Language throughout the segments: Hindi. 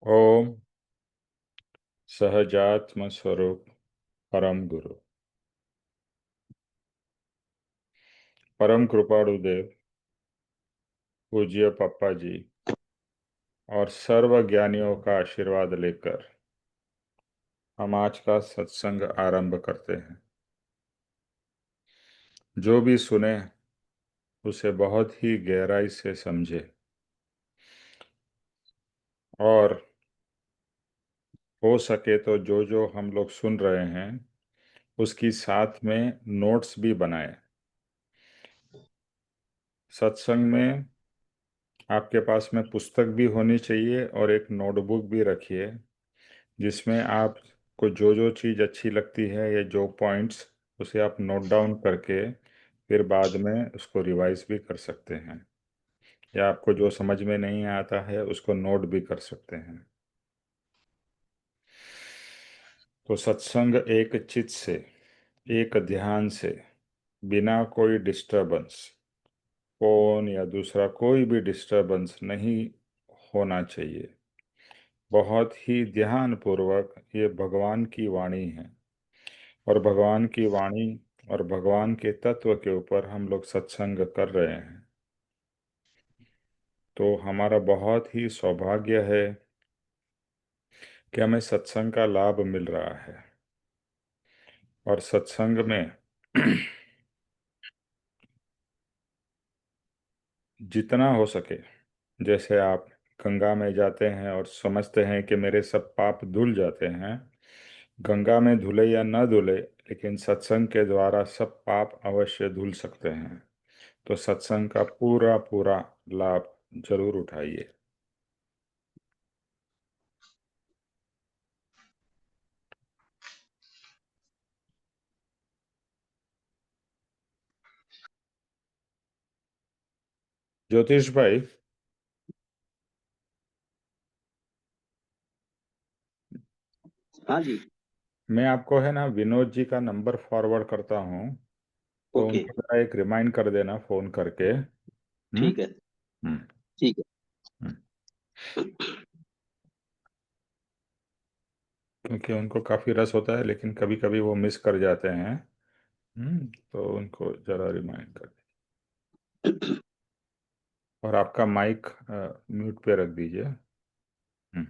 ओम सहजात्म स्वरूप परम गुरु परम कृपाळु देव पूज्य पप्पा जी और सर्व ज्ञानियों का आशीर्वाद लेकर हम आज का सत्संग आरंभ करते हैं। जो भी सुने उसे बहुत ही गहराई से समझे और हो सके तो जो जो हम लोग सुन रहे हैं उसकी साथ में नोट्स भी बनाए। सत्संग में आपके पास में पुस्तक भी होनी चाहिए और एक नोटबुक भी रखिए जिसमें आपको जो जो चीज़ अच्छी लगती है या जो पॉइंट्स उसे आप नोट डाउन करके फिर बाद में उसको रिवाइज भी कर सकते हैं, या आपको जो समझ में नहीं आता है उसको नोट भी कर सकते हैं। तो सत्संग एक चित्त से, एक ध्यान से, बिना कोई डिस्टरबेंस, फोन या दूसरा कोई भी डिस्टरबेंस नहीं होना चाहिए। बहुत ही ध्यान पूर्वक ये भगवान की वाणी है और भगवान की वाणी और भगवान के तत्व के ऊपर हम लोग सत्संग कर रहे हैं। तो हमारा बहुत ही सौभाग्य है कि हमें सत्संग का लाभ मिल रहा है। और सत्संग में जितना हो सके, जैसे आप गंगा में जाते हैं और समझते हैं कि मेरे सब पाप धुल जाते हैं, गंगा में धुले या न धुले लेकिन सत्संग के द्वारा सब पाप अवश्य धुल सकते हैं। तो सत्संग का पूरा पूरा लाभ जरूर उठाइए। ज्योतिष भाई, हाँ जी। मैं आपको है ना विनोद जी का नंबर फॉरवर्ड करता हूँ, तो ओके। उनको जरा एक रिमाइंड कर देना फोन करके। ठीक है। हम्म। ठीक है। हम्म। क्योंकि उनको काफी रस होता है लेकिन कभी कभी वो मिस कर जाते हैं। तो उनको जरा रिमाइंड कर दें। और आपका माइक म्यूट पे रख दीजिए। हम्म।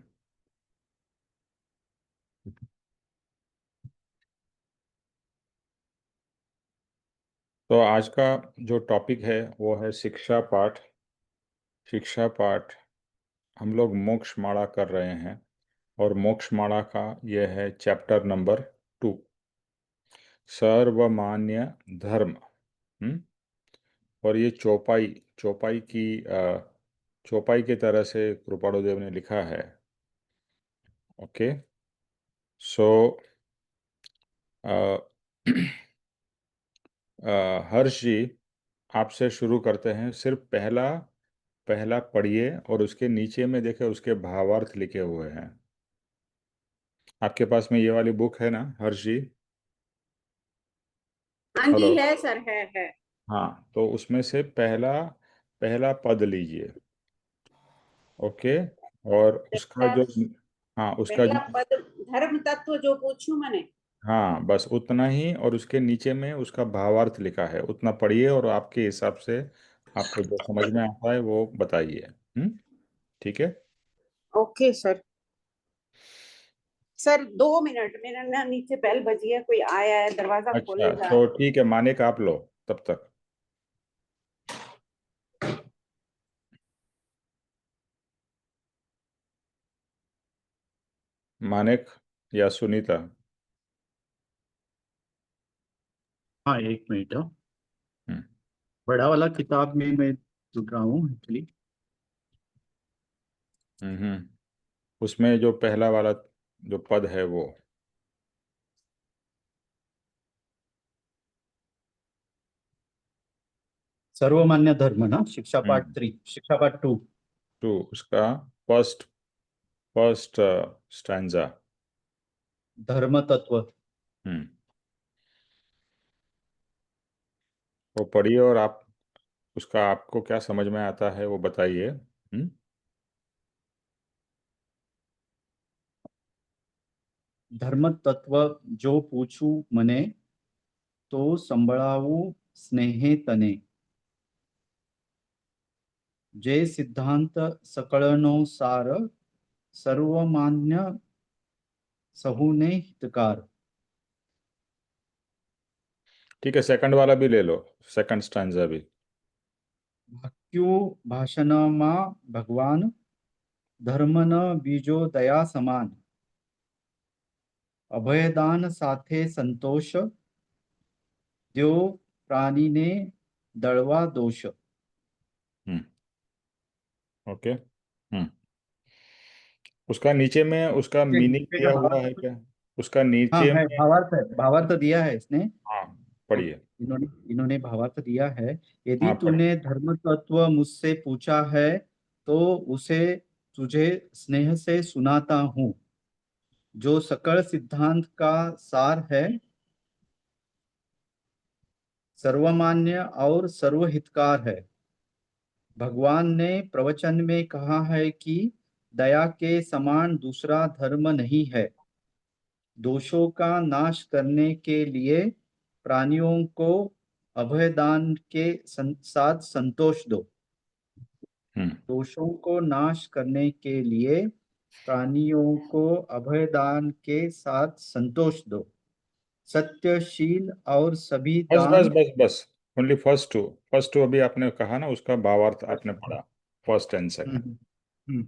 तो आज का जो टॉपिक है वो है शिक्षा पाठ। शिक्षा पाठ हम लोग मोक्ष माला कर रहे हैं और मोक्ष माला का यह है चैप्टर नंबर 2, सर्वमान्य धर्म। हम्म। और ये चौपाई चौपाई की चौपाई की तरह से कृपाणुदेव ने लिखा है। ओके। सो हर्ष जी, आपसे शुरू करते हैं। सिर्फ पहला पहला पढ़िए और उसके नीचे में देखे उसके भावार्थ लिखे हुए हैं। आपके पास में ये वाली बुक है ना हर्ष जी? हाँ हेलो। जी, है सर, है। हाँ, तो उसमें से पहला पहला पद लीजिए। ओके। और उसका पहला जो, हाँ उसका पहला जो, पद धर्म तत्व जो पूछूं मैंने। हाँ बस उतना ही, और उसके नीचे में उसका भावार्थ लिखा है, उतना पढ़िए और आपके हिसाब से आपको जो समझ में आता है वो बताइए। ठीक है। Okay sir. सर 2 मिनट, मेरा ना नीचे बेल बजी है, कोई आया है, दरवाजा अच्छा, खोलने जा तो रहा है। ठीक है, माने का आप लो तब तक। मानिक या सुनीता। हाँ, एक मिनट। हम्म। बड़ा वाला किताब में मैं जुड़ रहा हूँ एक्चुअली। हम्म। उसमें जो पहला वाला जो पद है वो, सर्वमान्य धर्म ना, शिक्षा पाठ हम्म 3, शिक्षा पाठ 2। टू, उसका फर्स्ट फर्स्ट स्टैंजा। धर्म तत्व। हम्म। वो पढ़िए और आप उसका आपको क्या समझ में आता है वो बताइए। धर्म तत्व जो पूछू मने, तो संभळावू स्नेहे तने. जे सिद्धांत सकळनो सार, सर्वमान्य सहुने हितकार. ठीक है, सेकंड वाला भी ले लो, सेकंड स्टैंजा भी। भाक्यू भाषणमा भगवान, धर्मन बीजो दया समान. अभयदान साथे संतोष, देव प्राणीने दळवा दोष. हम्म। ओके। उसका नीचे में उसका मीनिंग नीचे का दिया हुआ है भावार्थ, क्या? उसका हाँ नीचे है, में। भावार्थ है, भावार्थ दिया है इसने. हाँ, पढ़िए। इन्होंने इन्होंने भावार्थ दिया है. यदि हाँ, पढ़िए। तूने धर्म तत्व मुझसे पूछा है, तो उसे तुझे स्नेह से सुनाता हूँ. जो सकल सिद्धांत का सार है, सर्वमान्य और सर्वहितकार है. भगवान ने प्रवचन में कहा है कि दया के समान दूसरा धर्म नहीं है. दोषों का नाश करने के लिए प्राणियों को अभयदान के साथ संतोष दो. हम्म। दोषों को नाश करने के लिए प्राणियों को अभयदान के साथ संतोष दो. सत्यशील और सभी बस बस दान. बस बस। ओनली फर्स्ट टू अभी आपने कहा ना, उसका भावार्थ आपने पढ़ा, फर्स्ट एंड हम्म, सेकंड। हम्म.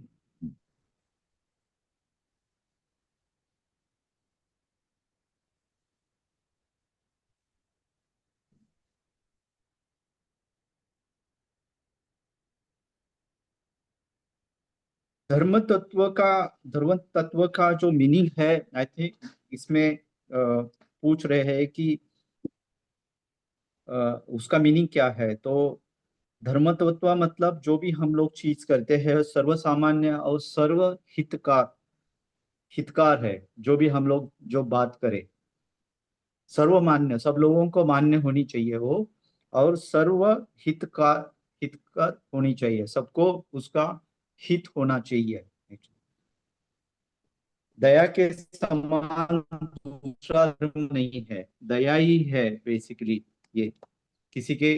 धर्म तत्व का जो मीनिंग है, आई थिंक इसमें पूछ रहे हैं कि उसका मीनिंग क्या है. तो धर्म तत्व मतलब जो भी हम लोग चीज करते हैं सर्व सामान्य और सर्व हितकार हितकार है. जो भी हम लोग जो बात करें, सर्वमान्य, सब लोगों को मान्य होनी चाहिए वो. और सर्व हितकार हितकर होनी चाहिए, सबको उसका हित होना चाहिए. दया के समान दूसरा धर्म नहीं है. दया ही है बेसिकली. ये किसी के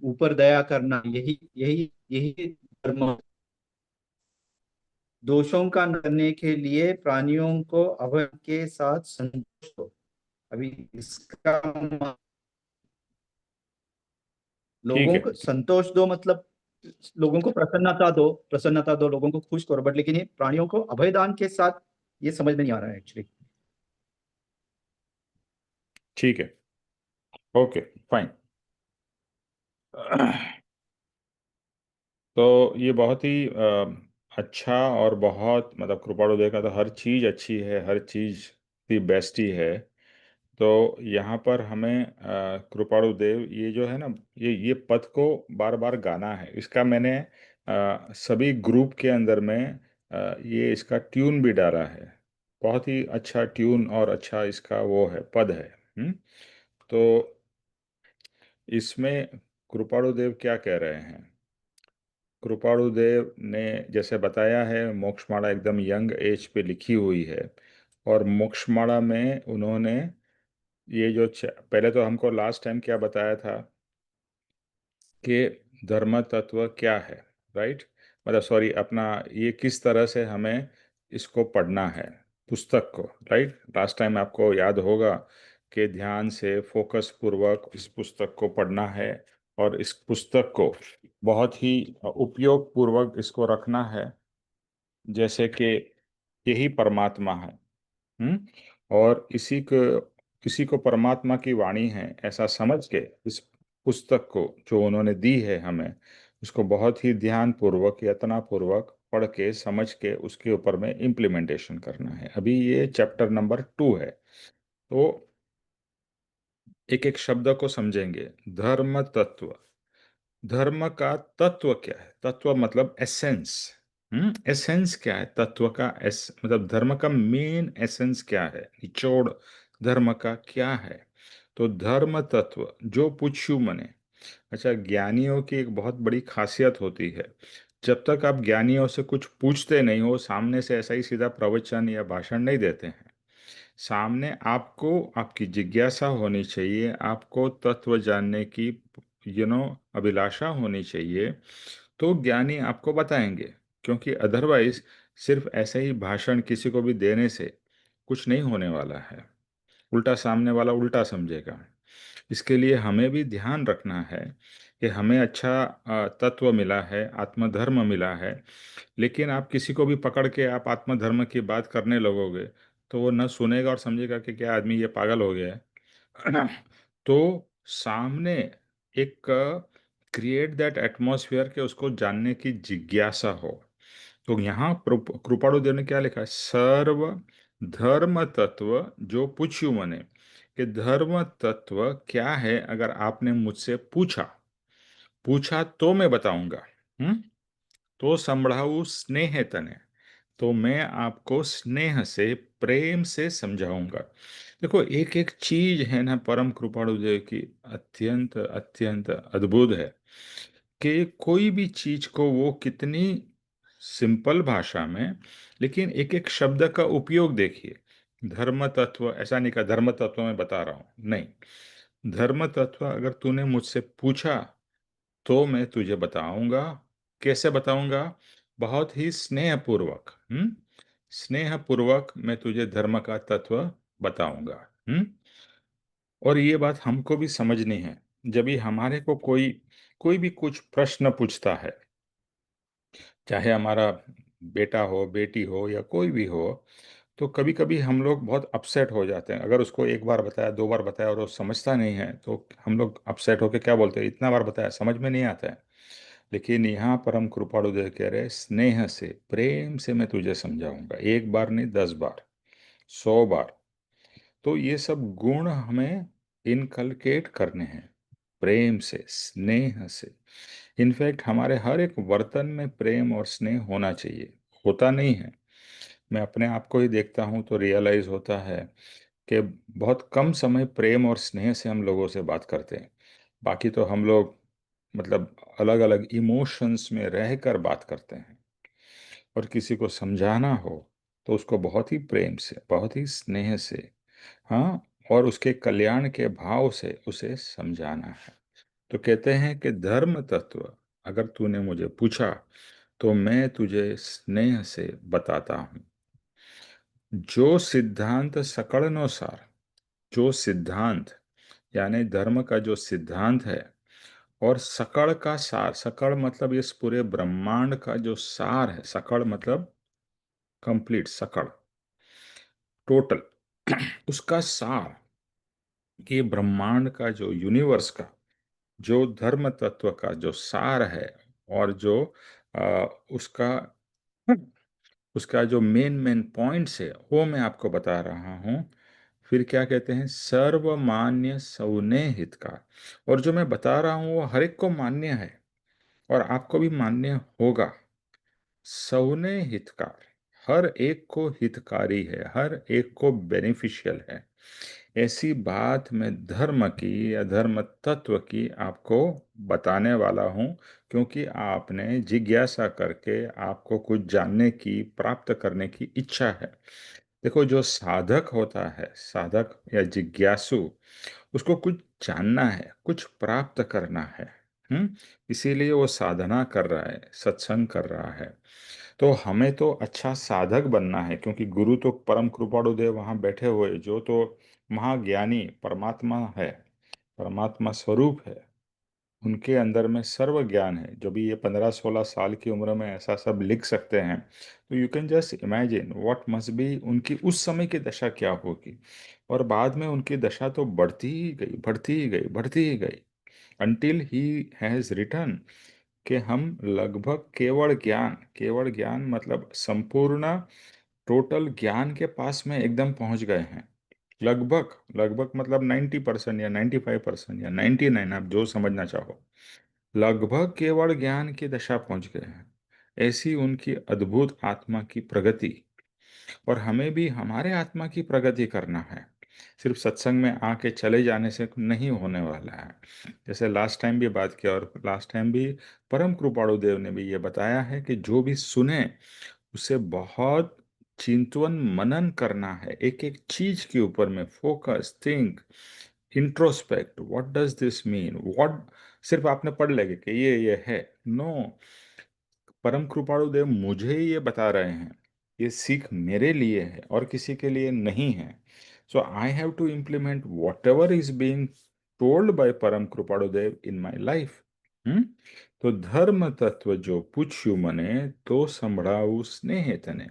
ऊपर दया करना, यही यही यही धर्म. दोषों का न करने के लिए प्राणियों को अभय के साथ संतोष दो. अभी इसका ठीक लोगों है। को संतोष दो मतलब लोगों को प्रसन्नता दो, लोगों को खुश करो. बट लेकिन ये प्राणियों को अभयदान के साथ, ये समझ में नहीं आ रहा है एक्चुअली. ठीक है। Okay, fine. तो ये बहुत ही अच्छा, और बहुत मतलब कृपाणु देखा तो हर चीज़ अच्छी है, हर चीज़ की बेस्ट ही है। तो यहाँ पर हमें कृपाणु देव ये जो है ना, ये पद को बार बार गाना है। इसका मैंने सभी ग्रुप के अंदर में ये इसका ट्यून भी डाला है। बहुत ही अच्छा ट्यून और अच्छा इसका वो है, पद है। तो इसमें कृपाणु देव क्या कह रहे हैं? कृपाणु देव ने जैसे बताया है, मोक्षमाला एकदम यंग एज पे लिखी हुई है। और मोक्षमाला में उन्होंने ये जो पहले तो हमको लास्ट टाइम क्या बताया था कि धर्म तत्व क्या है, राइट? मतलब सॉरी, अपना ये किस तरह से हमें इसको पढ़ना है, पुस्तक को, राइट? लास्ट टाइम आपको याद होगा कि ध्यान से फोकस पूर्वक इस पुस्तक को पढ़ना है, और इस पुस्तक को बहुत ही उपयोग पूर्वक इसको रखना है, जैसे कि यही परमात्मा है। और इसी को परमात्मा की वाणी है ऐसा समझ के इस पुस्तक को जो उन्होंने दी है हमें, उसको बहुत ही ध्यान पूर्वक, यत्न पूर्वक पढ़ के समझ के उसके ऊपर में इम्प्लीमेंटेशन करना है। अभी ये चैप्टर नंबर 2 है। तो एक एक शब्द को समझेंगे। धर्म तत्व, धर्म का तत्व क्या है? तत्व मतलब एसेंस। एसेंस क्या है तत्व का? मतलब धर्म का मेन एसेंस क्या है, निचोड़ धर्म का क्या है? तो धर्म तत्व जो पूछू मने। अच्छा, ज्ञानियों की एक बहुत बड़ी खासियत होती है, जब तक आप ज्ञानियों से कुछ पूछते नहीं हो, सामने से ऐसा ही सीधा प्रवचन या भाषण नहीं देते हैं, सामने आपको आपकी जिज्ञासा होनी चाहिए, आपको तत्व जानने की अभिलाषा होनी चाहिए, तो ज्ञानी आपको बताएंगे। क्योंकि अदरवाइज सिर्फ ऐसे ही भाषण किसी को भी देने से कुछ नहीं होने वाला है, उल्टा सामने वाला उल्टा समझेगा। इसके लिए हमें भी ध्यान रखना है कि हमें अच्छा तत्व मिला है, आत्मधर्म मिला है, लेकिन आप किसी को भी पकड़ के आप आत्मधर्म की बात करने लगोगे तो वो न सुनेगा और समझेगा कि क्या आदमी ये पागल हो गया है। तो सामने एक क्रिएट दैट एटमॉस्फेयर के उसको जानने की जिज्ञासा हो। तो यहाँ कृपाणुदेव ने क्या लिखा है, सर्व धर्म तत्व जो पूछ्यू मने, कि धर्म तत्व क्या है अगर आपने मुझसे पूछा, पूछा तो मैं बताऊंगा। हम्म। तो संभळाऊ स्नेह तने, तो मैं आपको स्नेह से प्रेम से समझाऊंगा। देखो एक एक चीज है ना परम कृपाणु देव की, अत्यंत अत्यंत अद्भुत है। कि कोई भी चीज को वो कितनी सिंपल भाषा में, लेकिन एक एक शब्द का उपयोग देखिए। धर्म तत्व, ऐसा नहीं कहा धर्म तत्व मैं बता रहा हूं, नहीं, धर्म तत्व अगर तूने मुझसे पूछा तो मैं तुझे बताऊंगा। कैसे बताऊंगा? बहुत ही स्नेहपूर्वक। स्नेहपूर्वक मैं तुझे धर्म का तत्व बताऊंगा। और ये बात हमको भी समझनी है। जब भी हमारे को कोई कोई भी कुछ प्रश्न पूछता है, चाहे हमारा बेटा हो, बेटी हो, या कोई भी हो, तो कभी कभी हम लोग बहुत अपसेट हो जाते हैं। अगर उसको एक बार बताया, दो बार बताया और वो समझता नहीं है तो हम लोग अपसेट होकर क्या बोलते हैं, इतना बार बताया समझ में नहीं आता है। लेकिन यहाँ परम कृपाणुदेव कह रहे, स्नेह से प्रेम से मैं तुझे समझाऊंगा, एक बार नहीं 10 बार, 100 बार। तो ये सब गुण हमें इनकलकेट करने हैं, प्रेम से, स्नेह से। इनफैक्ट हमारे हर एक वर्तन में प्रेम और स्नेह होना चाहिए, होता नहीं है। मैं अपने आप को ही देखता हूँ तो रियलाइज होता है कि बहुत कम समय प्रेम और स्नेह से हम लोगों से बात करते हैं। बाकी तो हम लोग मतलब अलग अलग इमोशंस में रहकर बात करते हैं। और किसी को समझाना हो तो उसको बहुत ही प्रेम से, बहुत ही स्नेह से, हाँ, और उसके कल्याण के भाव से उसे समझाना है। तो कहते हैं कि धर्म तत्व अगर तूने मुझे पूछा तो मैं तुझे स्नेह से बताता हूँ। जो सिद्धांत सकळनुसार, जो सिद्धांत यानी धर्म का जो सिद्धांत है, और सकड़ का सार, सकड़ मतलब इस पूरे ब्रह्मांड का जो सार है, सकड़ मतलब कंप्लीट, सकड़ टोटल, उसका सार, ये ब्रह्मांड का जो यूनिवर्स का जो धर्म तत्व का जो सार है, और जो उसका उसका जो मेन मेन पॉइंट्स है वो मैं आपको बता रहा हूँ। फिर क्या कहते हैं, सर्वमान्य सौने हितकार। और जो मैं बता रहा हूँ वो हर एक को मान्य है और आपको भी मान्य होगा। सौने हितकार, हर एक को हितकारी है, हर एक को बेनिफिशियल है। ऐसी बात मैं धर्म की या धर्म तत्व की आपको बताने वाला हूँ, क्योंकि आपने जिज्ञासा करके आपको कुछ जानने की, प्राप्त करने की इच्छा है। देखो जो साधक होता है, साधक या जिज्ञासु, उसको कुछ जानना है, कुछ प्राप्त करना है। इसीलिए वो साधना कर रहा है, सत्संग कर रहा है। तो हमें तो अच्छा साधक बनना है, क्योंकि गुरु तो परम कृपाणु देव वहाँ बैठे हुए, जो तो महाज्ञानी परमात्मा है, परमात्मा स्वरूप है। उनके अंदर में सर्व ज्ञान है। जो भी ये 15-16 साल की उम्र में ऐसा सब लिख सकते हैं, तो you can just imagine what must be उनकी उस समय की दशा क्या होगी। और बाद में उनकी दशा तो बढ़ती ही गई, बढ़ती ही गई, बढ़ती ही गई, अंटिल ही हैज रिटर्न। कि हम लगभग केवल ज्ञान, केवल ज्ञान मतलब संपूर्ण टोटल ज्ञान के पास में एकदम पहुंच गए हैं। लगभग, लगभग मतलब 90% या 95% या 99, आप जो समझना चाहो, लगभग केवल ज्ञान की दशा पहुंच गए हैं। ऐसी उनकी अद्भुत आत्मा की प्रगति। और हमें भी हमारे आत्मा की प्रगति करना है, सिर्फ सत्संग में आके चले जाने से नहीं होने वाला है। जैसे लास्ट टाइम भी बात किया, और लास्ट टाइम भी परम कृपाणु देव ने भी ये बताया है कि जो भी सुने उससे बहुत चिंतन मनन करना है, एक एक चीज के ऊपर में focus, think, introspect, what does this mean, what, सिर्फ आपने पढ़ लेंगे कि ये है, नो, परम कृपाणु देव मुझे ये बता रहे हैं, ये सीख मेरे लिए है और किसी के लिए नहीं है। So I have to implement whatever is being told by Param Kripanu Dev in my life. तो धर्म तत्व जो पूछ्यू मने तो संभળાવું स्नेह तने।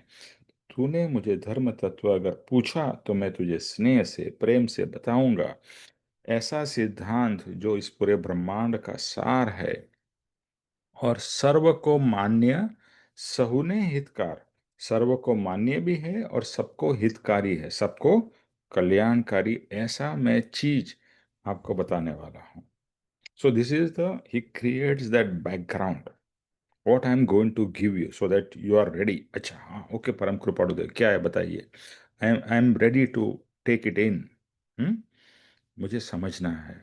तूने मुझे धर्म तत्व अगर पूछा तो मैं तुझे स्नेह से, प्रेम से बताऊंगा। ऐसा सिद्धांत जो इस पूरे ब्रह्मांड का सार है और सर्व को मान्य, सहुने हितकार, सर्व को मान्य भी है और सबको हितकारी है, सबको कल्याणकारी, ऐसा मैं चीज आपको बताने वाला हूं। So this is the he creates that background what I am going to give you so that you are ready. अच्छा हाँ, ओके परम कृपाणुदेव क्या है बताइए। I am ready to take it in. मुझे समझना है,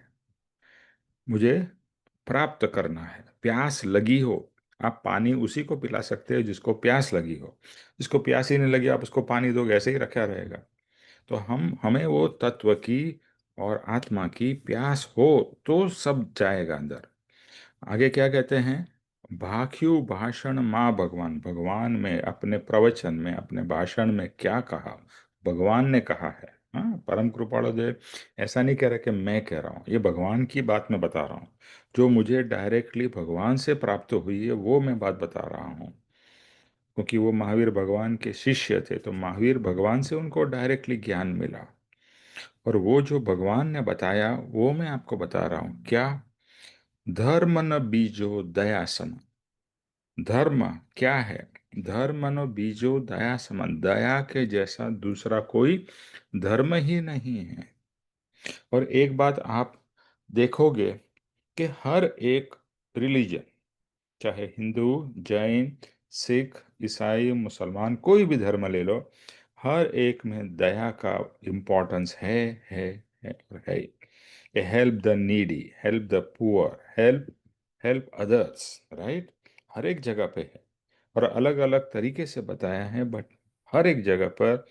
मुझे प्राप्त करना है। प्यास लगी हो, आप पानी उसी को पिला सकते हो जिसको प्यास लगी हो। जिसको प्यास ही नहीं लगी आप उसको पानी दोगे, ऐसे ही रखा रहेगा। तो हमें वो तत्व की और आत्मा की प्यास हो तो सब जाएगा अंदर। आगे क्या कहते हैं, भाख्यु भाषण माँ भगवान, भगवान में अपने प्रवचन में, अपने भाषण में क्या कहा, भगवान ने कहा है। हाँ, परम कृपाणु देव ऐसा नहीं कह रहे कि मैं कह रहा हूँ, ये भगवान की बात मैं बता रहा हूँ। जो मुझे डायरेक्टली भगवान से प्राप्त हुई है वो मैं बात बता रहा हूँ, क्योंकि वो महावीर भगवान के शिष्य थे, तो महावीर भगवान से उनको डायरेक्टली ज्ञान मिला। और वो जो भगवान ने बताया वो मैं आपको बता रहा हूँ। क्या, धर्म न बीजो दया सम। धर्म क्या है, धर्म न बीजो दया समान, दया के जैसा दूसरा कोई धर्म ही नहीं है। और एक बात आप देखोगे कि हर एक रिलीजन, चाहे हिंदू, जैन, सिख, ईसाई, मुसलमान, कोई भी धर्म ले लो, हर एक में दया का इम्पोर्टेंस है और है। Help the needy, help the poor, help help others, right. हर एक जगह पे है और अलग अलग तरीके से बताया है, बट हर एक जगह पर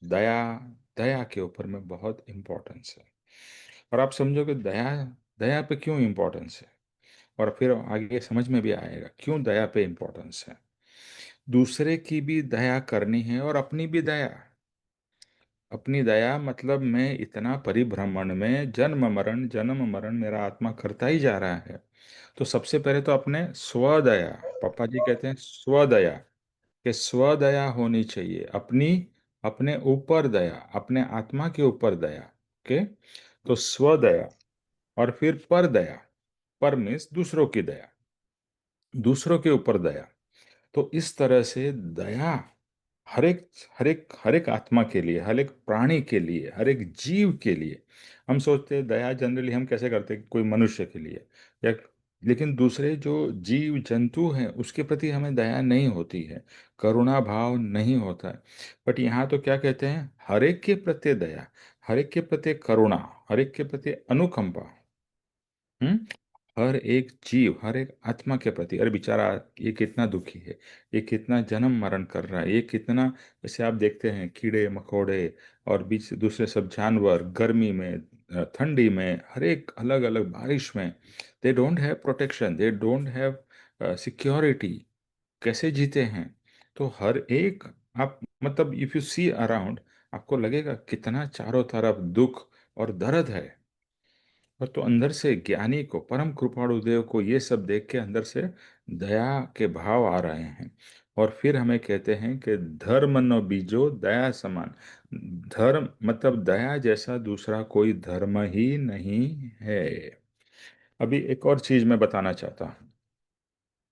दया, दया के ऊपर में बहुत इम्पोर्टेंस है। और आप समझोगे दया, दया पे क्यों इम्पोर्टेंस है, और फिर आगे समझ में भी आएगा क्यों दया पे इम्पोर्टेंस है। दूसरे की भी दया करनी है और अपनी भी दया। अपनी दया मतलब मैं इतना परिभ्रमण में जन्म मरण मेरा आत्मा करता ही जा रहा है, तो सबसे पहले तो अपने स्वदया, पापा जी कहते हैं स्वदया, कि स्वदया होनी चाहिए अपनी, अपने ऊपर दया, अपने आत्मा के ऊपर दया। ओके, तो स्वदया, और फिर पर दया, पर मीन्स दूसरों की दया, दूसरों के ऊपर दया। तो इस तरह से दया हर एक, हर एक आत्मा के लिए, हर एक प्राणी के लिए, हर एक जीव के लिए। हम सोचते हैं दया जनरली हम कैसे करते हैं, कोई मनुष्य के लिए या, लेकिन दूसरे जो जीव जंतु हैं उसके प्रति हमें दया नहीं होती है, करुणा भाव नहीं होता है। बट यहाँ तो क्या कहते हैं, हर एक के प्रति दया, हर एक के प्रति करुणा, हर एक के प्रति अनुकंपा। हम्म, हर एक जीव, हर एक आत्मा के प्रति, अरे बेचारा ये कितना दुखी है, ये कितना जन्म मरण कर रहा है, ये कितना, जैसे आप देखते हैं कीड़े मकोड़े और बीच दूसरे सब जानवर, गर्मी में, ठंडी में, हर एक अलग अलग, बारिश में, they don't have protection, they don't have security, कैसे जीते हैं। तो हर एक, आप मतलब इफ यू सी अराउंड, आपको लगेगा कितना चारों तरफ दुख और दर्द है। और तो अंदर से ज्ञानी को, परम कृपाणु देव को ये सब देख के अंदर से दया के भाव आ रहे हैं। और फिर हमें कहते हैं कि धर्म न बीजो दया समान, धर्म मतलब दया जैसा दूसरा कोई धर्म ही नहीं है। अभी एक और चीज मैं बताना चाहता हूँ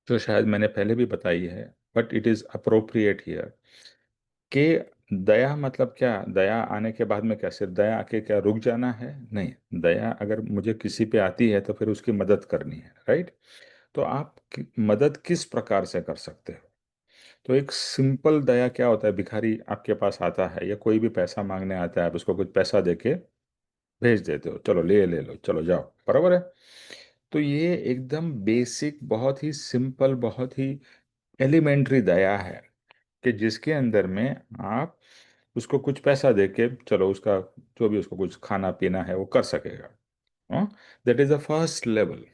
जो शायद मैंने पहले भी बताई है, but it is appropriate here, कि दया मतलब क्या, दया आने के बाद में क्या सिर्फ दया आके क्या रुक जाना है, नहीं। दया अगर मुझे किसी पे आती है तो फिर उसकी मदद करनी है, राइट। तो आप मदद किस प्रकार से कर सकते हो। तो एक सिंपल दया क्या होता है, भिखारी आपके पास आता है या कोई भी पैसा मांगने आता है, आप उसको कुछ पैसा देके भेज देते हो, चलो ले लो, चलो जाओ, बराबर है। तो ये एकदम बेसिक, बहुत ही सिंपल, बहुत ही एलिमेंट्री दया है, कि जिसके अंदर में आप उसको कुछ पैसा दे के चलो उसका जो भी उसको कुछ खाना पीना है वो कर सकेगा। That is the first level.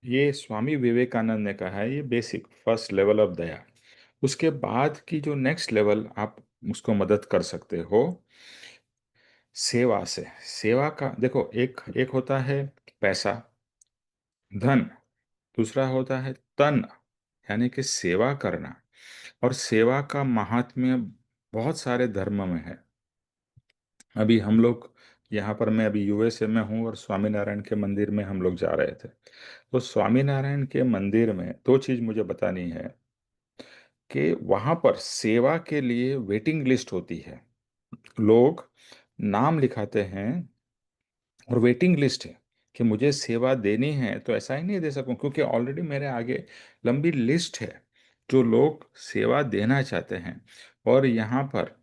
ये स्वामी विवेकानंद ने कहा है, ये बेसिक फर्स्ट लेवल ऑफ दया। उसके बाद की जो नेक्स्ट लेवल आप उसको मदद कर सकते हो सेवा से। सेवा का देखो, एक एक होता है पैसा, धन, दूसरा होता है तन, यानी कि सेवा करना। और सेवा का महात्म्य बहुत सारे धर्म में है। अभी हम लोग यहाँ पर, मैं अभी यूएसए में हूँ और स्वामीनारायण के मंदिर में हम लोग जा रहे थे। तो स्वामीनारायण के मंदिर में दो चीज मुझे बतानी है कि वहाँ पर सेवा के लिए वेटिंग लिस्ट होती है। लोग नाम लिखाते हैं और वेटिंग लिस्ट है कि मुझे सेवा देनी है तो ऐसा ही नहीं दे सकूं, क्योंकि ऑलरेडी मेरे आगे लंबी लिस्ट है जो लोग सेवा देना चाहते हैं। और यहाँ पर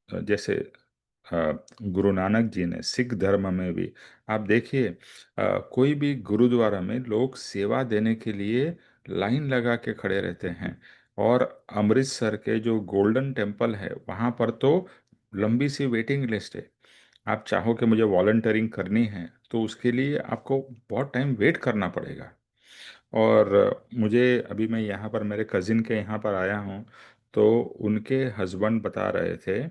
जैसे गुरु नानक जी ने सिख धर्म में भी आप देखिए, कोई भी गुरुद्वारा में लोग सेवा देने के लिए लाइन लगा के खड़े रहते हैं। और अमृतसर के जो गोल्डन टेम्पल है वहाँ पर तो लंबी सी वेटिंग लिस्ट है। आप चाहो कि मुझे वॉलंटियरिंग करनी है तो उसके लिए आपको बहुत टाइम वेट करना पड़ेगा। और मुझे अभी, मैं यहाँ पर मेरे कज़िन के यहाँ पर आया हूँ, तो उनके हस्बैंड बता रहे थे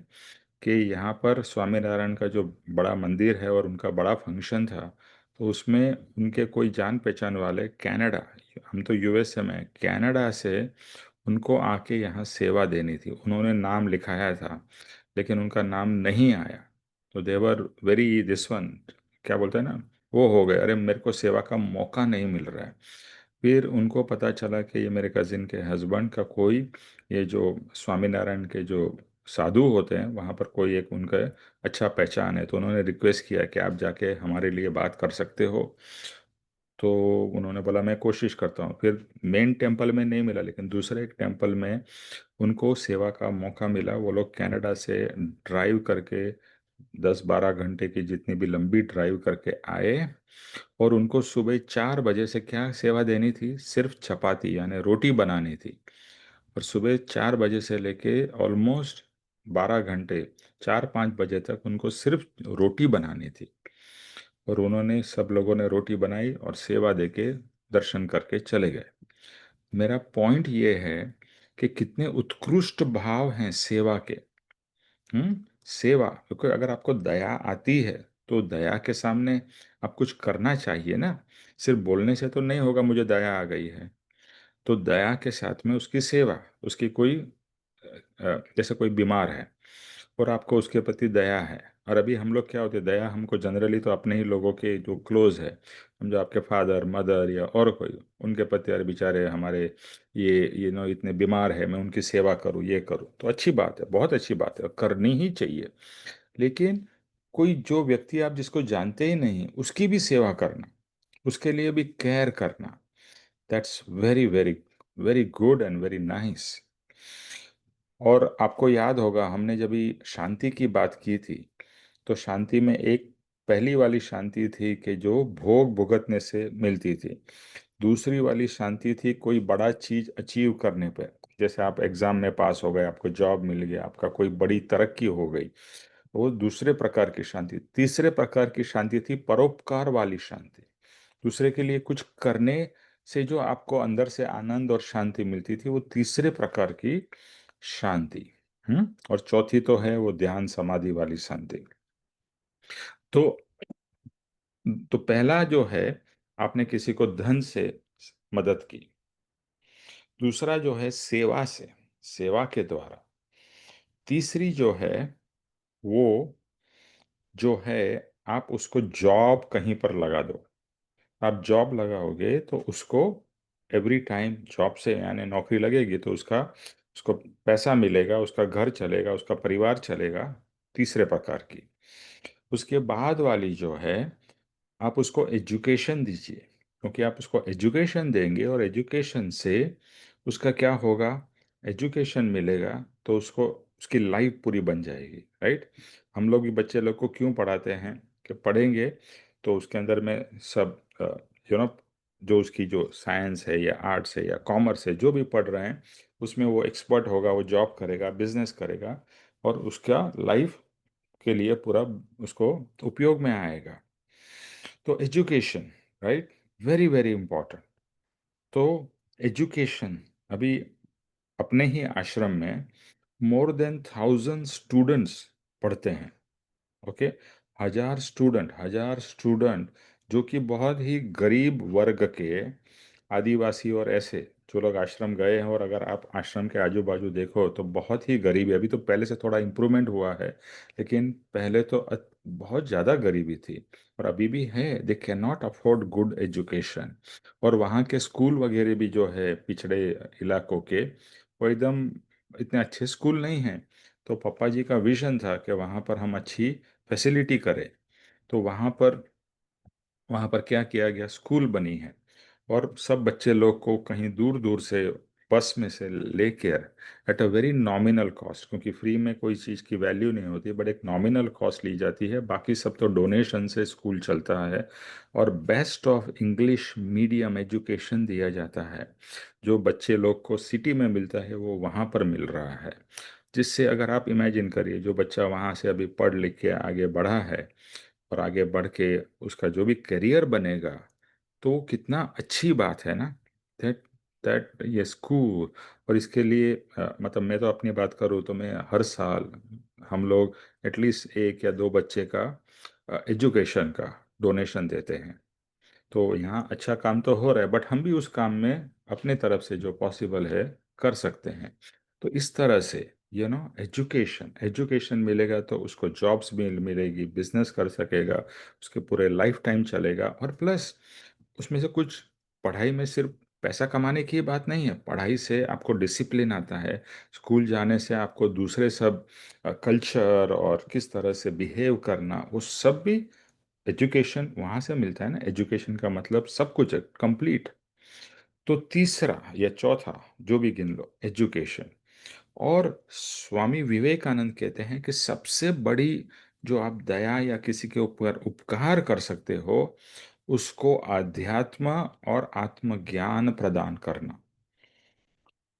कि यहाँ पर स्वामीनारायण का जो बड़ा मंदिर है और उनका बड़ा फंक्शन था, तो उसमें उनके कोई जान पहचान वाले कनाडा, हम तो यूएसए में, कनाडा से उनको आके यहाँ सेवा देनी थी। उन्होंने नाम लिखाया था लेकिन उनका नाम नहीं आया। तो देवर वेरी दिस वन, क्या बोलते हैं ना, वो हो गए, अरे मेरे को सेवा का मौका नहीं मिल रहा है। फिर उनको पता चला कि ये मेरे कजिन के हस्बैंड का कोई, ये जो स्वामीनारायण के जो साधु होते हैं वहाँ पर कोई एक उनका अच्छा पहचान है। तो उन्होंने रिक्वेस्ट किया कि आप जाके हमारे लिए बात कर सकते हो। तो उन्होंने बोला मैं कोशिश करता हूँ। फिर मेन टेम्पल में नहीं मिला लेकिन दूसरे एक टेम्पल में उनको सेवा का मौका मिला। वो लोग कनाडा से ड्राइव करके 10-12 घंटे की जितनी भी लंबी ड्राइव करके आए। और उनको सुबह 4 बजे से क्या सेवा देनी थी, सिर्फ चपाती यानी रोटी बनानी थी। और सुबह 4 बजे से लेके ऑलमोस्ट 12 घंटे, 4-5 बजे तक उनको सिर्फ रोटी बनानी थी। और उन्होंने, सब लोगों ने रोटी बनाई और सेवा देके दर्शन करके चले गए। मेरा पॉइंट ये है कि कितने उत्कृष्ट भाव हैं सेवा के। सेवा, क्योंकि अगर आपको दया आती है तो दया के सामने आप कुछ करना चाहिए ना। सिर्फ बोलने से तो नहीं होगा मुझे दया आ गई है। तो दया के साथ में उसकी सेवा, उसकी कोई जैसे कोई बीमार है और आपको उसके प्रति दया है। और अभी हम लोग क्या होते हैं, दया हमको जनरली तो अपने ही लोगों के जो क्लोज है, समझो आपके फादर मदर या और कोई, उनके प्रति अरे बेचारे हमारे ये नो इतने बीमार है, मैं उनकी सेवा करूँ ये करूँ, तो अच्छी बात है, बहुत अच्छी बात है, करनी ही चाहिए। लेकिन कोई जो व्यक्ति आप जिसको जानते ही नहीं उसकी भी सेवा करना, उसके लिए भी केयर करना, that's very very very good and very nice. और आपको याद होगा हमने जब भी शांति की बात की थी, तो शांति में एक पहली वाली शांति थी कि जो भोग भुगतने से मिलती थी। दूसरी वाली शांति थी कोई बड़ा चीज अचीव करने पे, जैसे आप एग्जाम में पास हो गए, आपको जॉब मिल गया, आपका कोई बड़ी तरक्की हो गई, वो दूसरे प्रकार की शांति। तीसरे प्रकार की शांति थी परोपकार वाली शांति, दूसरे के लिए कुछ करने से जो आपको अंदर से आनंद और शांति मिलती थी, वो तीसरे प्रकार की शांति। और चौथी तो है वो ध्यान समाधि वाली शांति। तो तो पहला जो है, आपने किसी को धन से मदद की। दूसरा जो है सेवा से, सेवा के द्वारा। तीसरी जो है वो जो है, आप उसको जॉब कहीं पर लगा दो। आप जॉब लगाओगे तो उसको एवरी टाइम जॉब से यानी नौकरी लगेगी तो उसका, उसको पैसा मिलेगा, उसका घर चलेगा, उसका परिवार चलेगा। तीसरे प्रकार की। उसके बाद वाली जो है, आप उसको एजुकेशन दीजिए, क्योंकि आप उसको एजुकेशन देंगे और एजुकेशन से उसका क्या होगा, एजुकेशन मिलेगा तो उसको, उसकी लाइफ पूरी बन जाएगी, राइट। हम लोग भी बच्चे लोग को क्यों पढ़ाते हैं कि पढ़ेंगे तो उसके अंदर में सब यू नो जो उसकी जो साइंस है या आर्ट्स है या कॉमर्स है जो भी पढ़ रहे हैं, उसमें वो एक्सपर्ट होगा, वो जॉब करेगा, बिजनेस करेगा, और उसका लाइफ के लिए पूरा उसको उपयोग में आएगा। तो education, right, very very important. तो एजुकेशन, अभी अपने ही आश्रम में मोर देन 1000 स्टूडेंट्स पढ़ते हैं। ओके, 1000 स्टूडेंट जो कि बहुत ही गरीब वर्ग के, आदिवासी और ऐसे जो लोग आश्रम गए हैं, और अगर आप आश्रम के आजू बाजू देखो तो बहुत ही गरीबी, अभी तो पहले से थोड़ा इम्प्रूवमेंट हुआ है, लेकिन पहले तो बहुत ज़्यादा गरीबी थी, और अभी भी है। They can not afford good education. और वहाँ के स्कूल वगैरह भी जो है पिछड़े इलाकों के, वो एकदम इतने अच्छे स्कूल नहीं हैं। तो पापा जी का विजन था कि वहाँ पर हम अच्छी फैसिलिटी करें। तो वहाँ पर क्या किया गया, स्कूल बनी है, और सब बच्चे लोग को कहीं दूर दूर से बस में से लेकर at a very nominal cost, क्योंकि फ्री में कोई चीज़ की वैल्यू नहीं होती, बट एक नॉमिनल कॉस्ट ली जाती है, बाकी सब तो डोनेशन से स्कूल चलता है। और best of English medium education दिया जाता है। जो बच्चे लोग को सिटी में मिलता है वो वहाँ पर मिल रहा है, जिससे अगर आप इमेजिन करिए, जो बच्चा वहाँ से अभी पढ़ लिख के आगे बढ़ा है, और आगे बढ़ के उसका जो भी करियर बनेगा, तो कितना अच्छी बात है ना। दैट दैट ये स्कूल, और इसके लिए मतलब मैं तो अपनी बात करूँ तो मैं हर साल, हम लोग एटलीस्ट एक या दो बच्चे का एजुकेशन का डोनेशन देते हैं। तो यहाँ अच्छा काम तो हो रहा है, बट हम भी उस काम में अपने तरफ से जो पॉसिबल है कर सकते हैं। तो इस तरह से एजुकेशन एजुकेशन मिलेगा तो उसको जॉब्स भी मिलेगी, बिजनेस कर सकेगा, उसके पूरे लाइफ टाइम चलेगा। और प्लस उसमें से कुछ, पढ़ाई में सिर्फ पैसा कमाने की बात नहीं है, पढ़ाई से आपको डिसिप्लिन आता है। स्कूल जाने से आपको दूसरे सब कल्चर और किस तरह से बिहेव करना, वो सब भी एजुकेशन वहाँ से मिलता है ना। एजुकेशन का मतलब सब कुछ है, कंप्लीट। तो तीसरा या चौथा, जो भी गिन लो, एजुकेशन। और स्वामी विवेकानंद कहते हैं कि सबसे बड़ी जो आप दया या किसी के ऊपर उपकार कर सकते हो, उसको आध्यात्म और आत्मज्ञान प्रदान करना।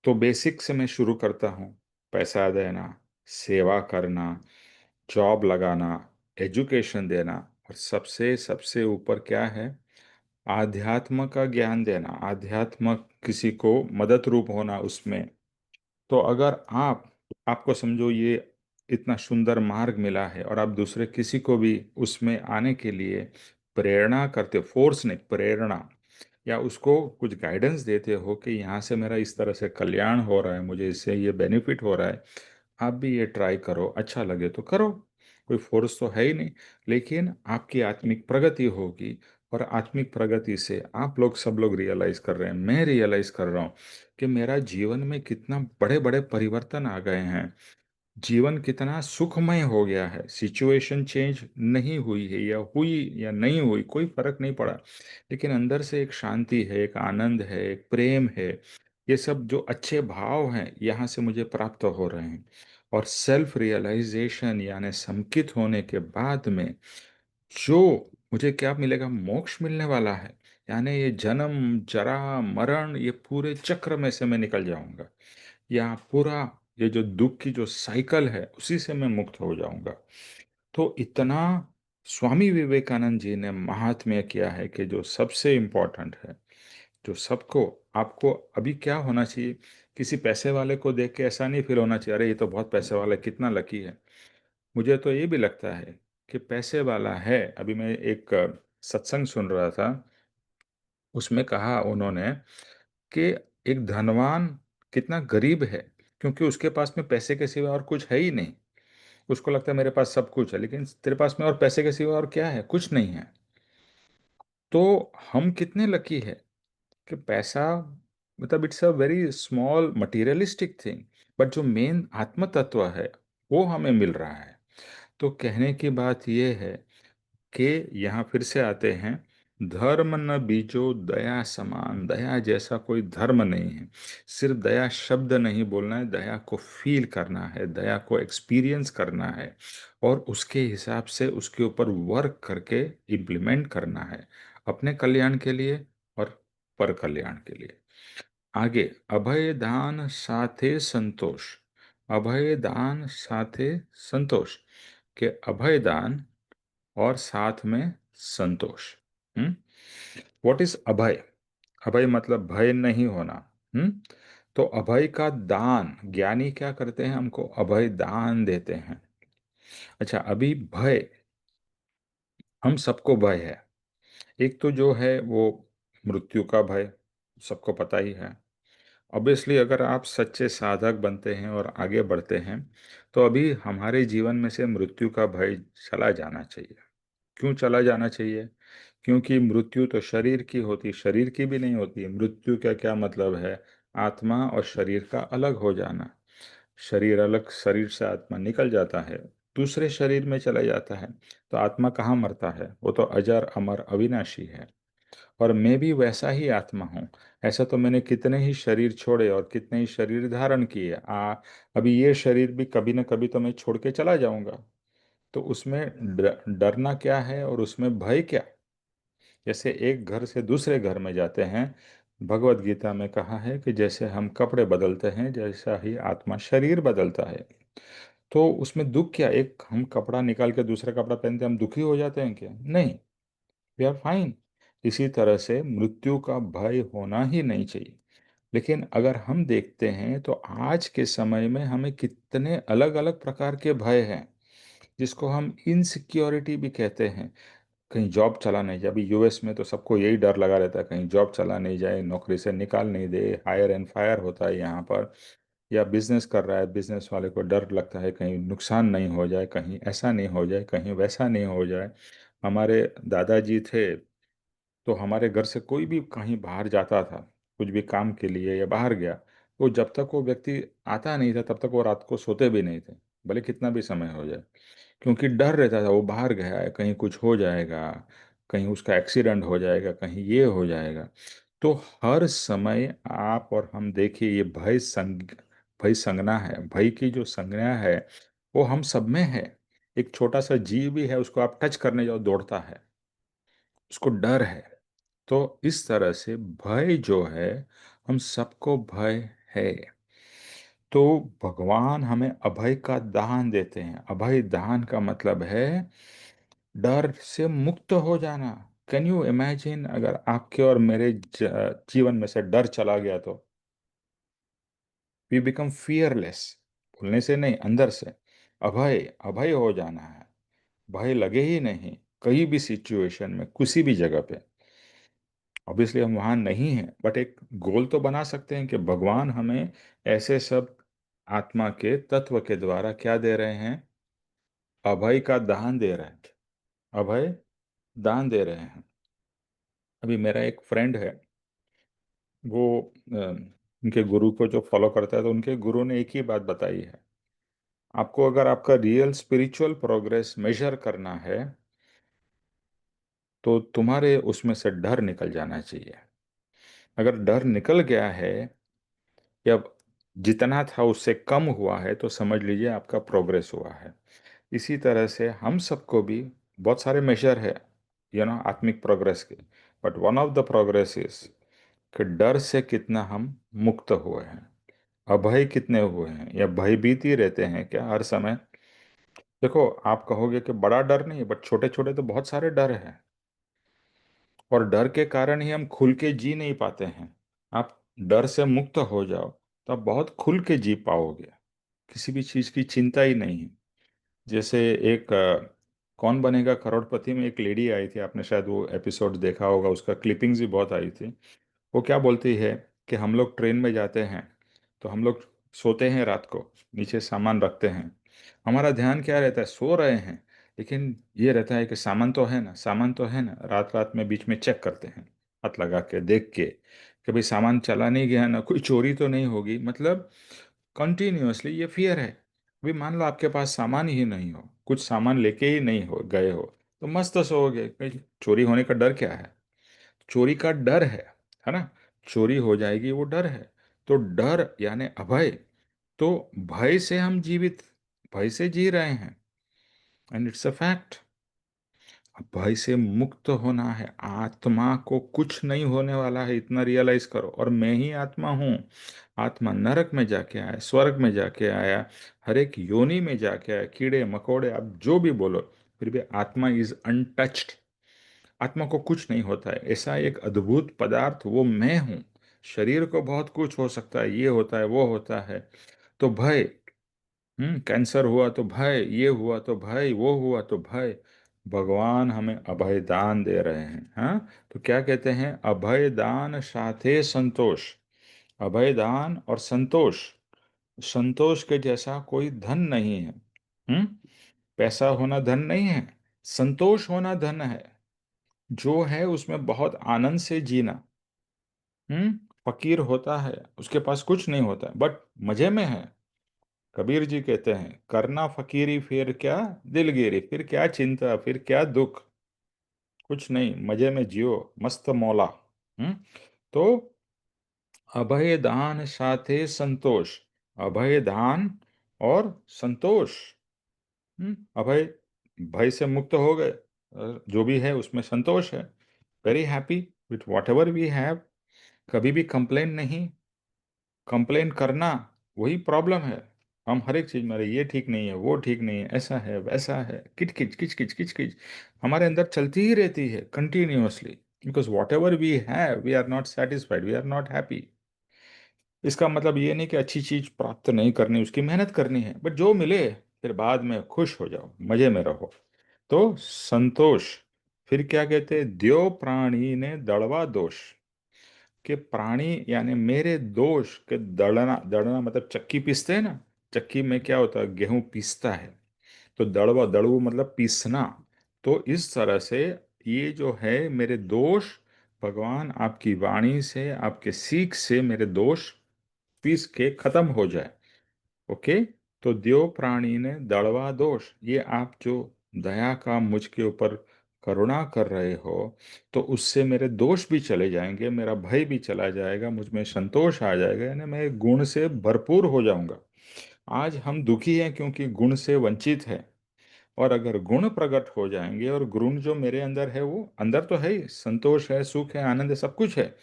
तो बेसिक से मैं शुरू करता हूँ, पैसा देना, सेवा करना, जॉब लगाना, एजुकेशन देना, और सबसे सबसे ऊपर क्या है, आध्यात्म का ज्ञान देना, आध्यात्म किसी को मदद रूप होना उसमें। तो अगर आपको समझो ये इतना सुंदर मार्ग मिला है, और आप दूसरे किसी को भी उसमें आने के लिए प्रेरणा करते हो, फोर्स नहीं, प्रेरणा, या उसको कुछ गाइडेंस देते हो कि यहाँ से मेरा इस तरह से कल्याण हो रहा है, मुझे इससे ये बेनिफिट हो रहा है, आप भी ये ट्राई करो, अच्छा लगे तो करो। कोई फोर्स तो है ही नहीं, लेकिन आपकी आत्मिक प्रगति होगी। और आत्मिक प्रगति से आप लोग, सब लोग रियलाइज कर रहे हैं, मैं रियलाइज कर रहा हूँ कि मेरा जीवन में कितना बड़े बड़े परिवर्तन आ गए हैं। जीवन कितना सुखमय हो गया है। सिचुएशन चेंज नहीं हुई है, या हुई या नहीं हुई, कोई फर्क नहीं पड़ा, लेकिन अंदर से एक शांति है, एक आनंद है, एक प्रेम है। ये सब जो अच्छे भाव हैं यहाँ से मुझे प्राप्त हो रहे हैं। और सेल्फ रियलाइजेशन यानी समकित होने के बाद में जो मुझे क्या मिलेगा, मोक्ष मिलने वाला है। यानी ये जन्म जरा मरण, ये पूरे चक्र में से मैं निकल जाऊंगा, या पूरा ये जो दुख की जो साइकिल है उसी से मैं मुक्त हो जाऊंगा। तो इतना स्वामी विवेकानंद जी ने महात्म्य किया है कि जो सबसे इम्पोर्टेंट है, जो सबको, आपको अभी क्या होना चाहिए, किसी पैसे वाले को देख के ऐसा नहीं फील होना चाहिए अरे ये तो बहुत पैसे वाला है, कितना लकी है। मुझे तो ये भी लगता है कि पैसे वाला है। अभी मैं एक सत्संग सुन रहा था, उसमें कहा उन्होंने कि एक धनवान कितना गरीब है, क्योंकि उसके पास में पैसे के सिवा और कुछ है ही नहीं। उसको लगता है मेरे पास सब कुछ है, लेकिन तेरे पास में और पैसे के सिवा और क्या है, कुछ नहीं है। तो हम कितने लकी है कि पैसा, मतलब it's a very small materialistic thing, but जो मेन आत्म तत्व है वो हमें मिल रहा है। तो कहने की बात ये है कि यहाँ फिर से आते हैं, धर्म न बीजो दया समान, दया जैसा कोई धर्म नहीं है। सिर्फ दया शब्द नहीं बोलना है, दया को फील करना है, दया को एक्सपीरियंस करना है, और उसके हिसाब से उसके ऊपर वर्क करके इम्प्लीमेंट करना है, अपने कल्याण के लिए और पर कल्याण के लिए। आगे अभय दान साथे संतोष, अभय दान साथे संतोष, के अभय दान और साथ में संतोष। व्हाट इज अभय? अभय मतलब भय नहीं होना। हम्म तो अभय का दान, ज्ञानी क्या करते हैं, हमको अभय दान देते हैं। अच्छा, अभी भय, हम सबको भय है। एक तो जो है वो मृत्यु का भय, सबको पता ही है। ऑब्वियसली अगर आप सच्चे साधक बनते हैं और आगे बढ़ते हैं तो अभी हमारे जीवन में से मृत्यु का भय चला जाना चाहिए। क्यों चला जाना चाहिए? क्योंकि मृत्यु तो शरीर की होती, शरीर की भी नहीं होती। मृत्यु का क्या मतलब है? आत्मा और शरीर का अलग हो जाना। शरीर अलग, शरीर से आत्मा निकल जाता है, दूसरे शरीर में चला जाता है। तो आत्मा कहाँ मरता है? वो तो अजर अमर अविनाशी है। और मैं भी वैसा ही आत्मा हूँ। ऐसा तो मैंने कितने ही शरीर छोड़े और कितने ही शरीर धारण किए। अभी ये शरीर भी कभी ना कभी तो मैं छोड़ के चला जाऊंगा। तो उसमें डरना क्या है और उसमें भय क्या? जैसे एक घर से दूसरे घर में जाते हैं, भगवत गीता में कहा है कि जैसे हम कपड़े बदलते हैं, जैसा ही आत्मा शरीर बदलता है। तो उसमें दुख क्या? एक हम कपड़ा निकाल के दूसरा कपड़ा पहनते हैं, हम दुखी हो जाते हैं क्या? नहीं, वी आर फाइन। इसी तरह से मृत्यु का भय होना ही नहीं चाहिए। लेकिन अगर हम देखते हैं तो आज के समय में हमें कितने अलग अलग प्रकार के भय हैं, जिसको हम इनसिक्योरिटी भी कहते हैं। कहीं जॉब चला नहीं जाए, अभी यूएस में तो सबको यही डर लगा रहता है, कहीं जॉब चला नहीं जाए, नौकरी से निकाल नहीं दे, हायर एंड फायर होता है यहाँ पर। या बिजनेस कर रहा है, बिजनेस वाले को डर लगता है कहीं नुकसान नहीं हो जाए, कहीं ऐसा नहीं हो जाए, कहीं वैसा नहीं हो जाए। हमारे दादाजी थे, तो हमारे घर से कोई भी कहीं बाहर जाता था, कुछ भी काम के लिए या बाहर गया, तो जब तक वो व्यक्ति आता नहीं था तब तक वो रात को सोते भी नहीं थे, भले कितना भी समय हो जाए। क्योंकि डर रहता था, वो बाहर गया है, कहीं कुछ हो जाएगा, कहीं उसका एक्सीडेंट हो जाएगा, कहीं ये हो जाएगा। तो हर समय आप और हम देखिए, ये भय संज्ञा है, भय की जो संज्ञा है वो हम सब में है। एक छोटा सा जीव भी है, उसको आप टच करने जाओ दौड़ता है, उसको डर है। तो इस तरह से भय जो है, हम सबको भय है। तो भगवान हमें अभय का दान देते हैं। अभय दान का मतलब है डर से मुक्त हो जाना। कैन यू इमेजिन, अगर आपके और मेरे जीवन में से डर चला गया तो वी बिकम फियरलेस। बोलने से नहीं, अंदर से अभय, अभय हो जाना है। भय लगे ही नहीं कहीं भी सिचुएशन में, किसी भी जगह पे। ऑब्वियसली हम वहां नहीं हैं, बट एक गोल तो बना सकते हैं कि भगवान हमें ऐसे सब आत्मा के तत्व के द्वारा क्या दे रहे हैं? अभय का दान दे रहे हैं, अभय दान दे रहे हैं। अभी मेरा एक फ्रेंड है, वो उनके गुरु को जो फॉलो करता है, तो उनके गुरु ने एक ही बात बताई है, आपको अगर आपका रियल स्पिरिचुअल प्रोग्रेस मेजर करना है तो तुम्हारे उसमें से डर निकल जाना चाहिए। अगर डर निकल गया है या जितना था उससे कम हुआ है तो समझ लीजिए आपका प्रोग्रेस हुआ है। इसी तरह से हम सबको भी बहुत सारे मेजर है, आत्मिक प्रोग्रेस के। But one of the progress is कि डर से कितना हम मुक्त हुए हैं, अभय कितने हुए हैं, या भयभीत ही रहते हैं क्या हर समय? देखो, आप कहोगे कि बड़ा डर नहीं, बट छोटे छोटे तो बहुत सारे डर हैं। और डर के कारण ही हम खुल के जी नहीं पाते हैं। आप डर से मुक्त हो जाओ तो आप बहुत खुल के जी पाओगे, किसी भी चीज की चिंता ही नहीं है। जैसे एक कौन बनेगा करोड़पति में एक लेडी आई थी, आपने शायद वो एपिसोड देखा होगा, उसका क्लिपिंग्स भी बहुत आई थी। वो क्या बोलती है कि हम लोग ट्रेन में जाते हैं तो हम लोग सोते हैं, रात को नीचे सामान रखते हैं। हमारा ध्यान क्या रहता है? सो रहे हैं, लेकिन ये रहता है कि सामान तो है ना, सामान तो है ना। रात रात में बीच में चेक करते हैं, हाथ लगा के देख के कि भाई सामान चला नहीं गया ना, कोई चोरी तो नहीं होगी। मतलब कंटिन्यूअसली ये फियर है। अभी मान लो आपके पास सामान ही नहीं हो, कुछ सामान लेके ही नहीं हो गए हो, तो मस्त सोओगे, भाई चोरी होने का डर क्या है? चोरी का डर है ना? चोरी हो जाएगी, वो डर है। तो डर यानी अभय। तो भय से हम जीवित, भय से जी रहे हैं, एंड इट्स अ फैक्ट। भय से मुक्त होना है। आत्मा को कुछ नहीं होने वाला है, इतना रियलाइज करो। और मैं ही आत्मा हूँ। आत्मा नरक में जाके आया, स्वर्ग में जाके आया, हर एक योनि में जाके आया, कीड़े मकोड़े आप जो भी बोलो, फिर भी आत्मा इज अनटच्ड। आत्मा को कुछ नहीं होता है। ऐसा एक अद्भुत पदार्थ वो मैं हूँ। शरीर को बहुत कुछ हो सकता है, ये होता है वो होता है। तो भय, कैंसर हुआ तो भय, ये हुआ तो भय, वो हुआ तो भय। भगवान हमें अभय दान दे रहे हैं। हाँ, तो क्या कहते हैं? अभय दान साथे संतोष। अभय दान और संतोष, संतोष के जैसा कोई धन नहीं है। हम्म पैसा होना धन नहीं है, संतोष होना धन है। जो है उसमें बहुत आनंद से जीना। फकीर होता है, उसके पास कुछ नहीं होता है, बट मजे में है। कबीर जी कहते हैं, करना फकीरी फिर क्या दिलगिरी, फिर क्या चिंता, फिर क्या दुख, कुछ नहीं, मजे में जियो, मस्त मौला। हम्म तो अभय दान साथे संतोष। अभय दान और संतोष। अभय, भय से मुक्त हो गए, जो भी है उसमें संतोष है। Very happy with whatever we have. कभी भी कंप्लेन नहीं। कंप्लेन करना वही प्रॉब्लम है। हम हर एक चीज में, अरे ये ठीक नहीं है, वो ठीक नहीं है, ऐसा है वैसा है, किच किच किच किच किच किच हमारे अंदर चलती ही रहती है continuously. Because whatever we have we are not satisfied, we are not happy. इसका मतलब ये नहीं कि अच्छी चीज प्राप्त नहीं करनी, उसकी मेहनत करनी है, बट जो मिले फिर बाद में खुश हो जाओ, मजे में रहो। तो संतोष। फिर क्या कहते हैं? द्यो प्राणी ने दड़वा दोष। कि प्राणी यानी मेरे दोष के दड़ना, दड़ना मतलब चक्की पीसते हैं ना, चक्की में क्या होता है? गेहूं पीसता है। तो दड़वा, दड़ू मतलब पीसना। तो इस तरह से ये जो है मेरे दोष, भगवान आपकी वाणी से, आपके सीख से मेरे दोष पीस के खत्म हो जाए। ओके। तो द्यो प्राणी ने दड़वा दोष, ये आप जो दया का मुझ के ऊपर करुणा कर रहे हो, तो उससे मेरे दोष भी चले जाएंगे, मेरा भय भी चला जाएगा, मुझ में संतोष आ जाएगा, यानी मैं गुण से भरपूर हो जाऊंगा। आज हम दुखी हैं क्योंकि गुण से वंचित है। और अगर गुण प्रकट हो जाएंगे, और गुण जो मेरे अंदर है, वो अंदर तो है ही, संतोष है, सुख है, आनंद है, सब कुछ है,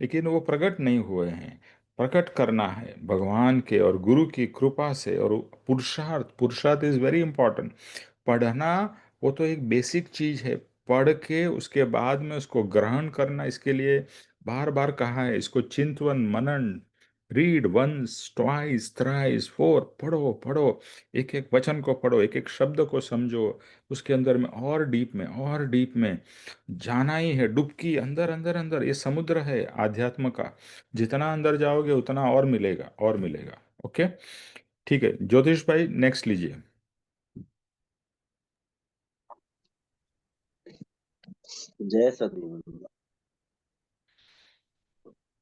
लेकिन वो प्रकट नहीं हुए हैं। प्रकट करना है भगवान के और गुरु की कृपा से। और पुरुषार्थ, पुरुषार्थ इज वेरी इंपॉर्टेंट। पढ़ना वो तो एक बेसिक चीज है, पढ़ के उसके बाद में उसको ग्रहण करना, इसके लिए बार बार कहा है, इसको चिंतवन मनन, read once twice thrice four, पढ़ो पढ़ो, एक एक वचन को पढ़ो, एक एक शब्द को समझो, उसके अंदर में और डीप में और डीप में जाना ही है। डुबकी अंदर अंदर अंदर, ये समुद्र है आध्यात्म का। जितना अंदर जाओगे उतना और मिलेगा और मिलेगा। ओके, ठीक है ज्योतिष भाई, नेक्स्ट लीजिए। जय सद्गुरु।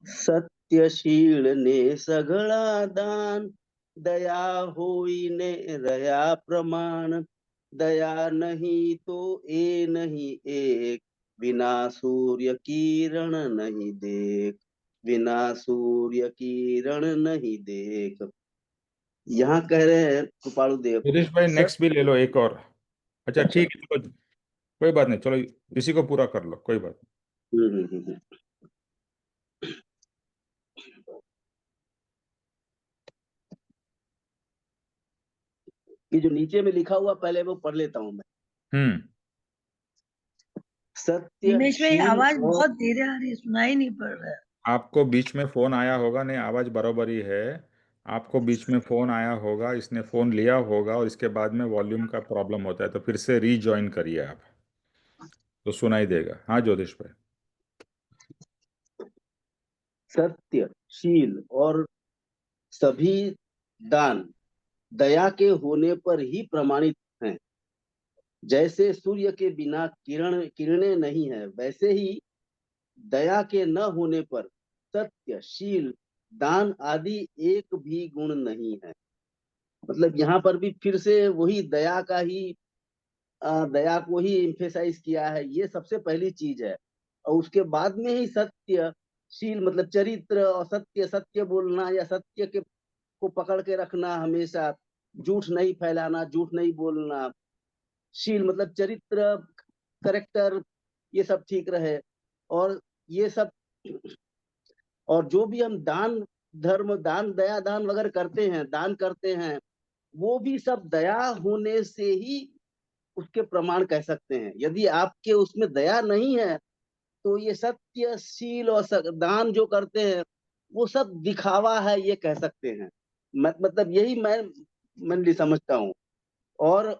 सत्यशील ने सगळा दान, दया होईने रया प्रमाण, दया नहीं तो ए नहीं एक, बिना सूर्य किरण नहीं देख, बिना सूर्य किरण नहीं देख। यहाँ कह रहे हैं कृपाणु देव, ज्योतिष भाई नेक्स्ट भी ले लो एक और। अच्छा अच्छा, ठीक है, चलो कोई बात नहीं, चलो इसी को पूरा कर लो, कोई बात हम्म। ये जो नीचे में लिखा हुआ पहले वो पढ़ लेता हूँ मैं। नहीं। दिनेश भाई सत्यशील आवाज और बहुत धीरे आ रही है, सुनाई नहीं पड़ रहा है। आपको बीच में फोन आया होगा, नहीं आवाज बराबर ही है। आपको बीच में फोन आया होगा, इसने फोन लिया होगा, और इसके बाद में वॉल्यूम का प्रॉब्लम होता है, तो फिर से रीजॉइन करिए आप, तो सुनाई देगा। हाँ ज्योतिष भाई। सत्यशील और सभी दान दया के होने पर ही प्रमाणित हैं। जैसे सूर्य के बिना किरणें नहीं है, वैसे ही दया के न होने पर सत्य, शील, दान आदि एक भी गुण नहीं है। मतलब यहाँ पर भी फिर से वही दया का ही दया को ही इम्फेसाइज किया है, ये सबसे पहली चीज है। और उसके बाद में ही सत्य, शील मतलब चरित्र, और सत्य, सत्य बोलना या सत्य के को पकड़ के रखना हमेशा, झूठ नहीं फैलाना, झूठ नहीं बोलना। शील मतलब चरित्र, करेक्टर ये सब ठीक रहे, और ये सब, और जो भी हम दान धर्म दान दया दान वगैरह करते हैं, दान करते हैं, वो भी सब दया होने से ही उसके प्रमाण कह सकते हैं। यदि आपके उसमें दया नहीं है तो ये सत्यशील और दान जो करते हैं वो सब दिखावा है, ये कह सकते हैं। मतलब यही मैं मनली समझता हूँ। और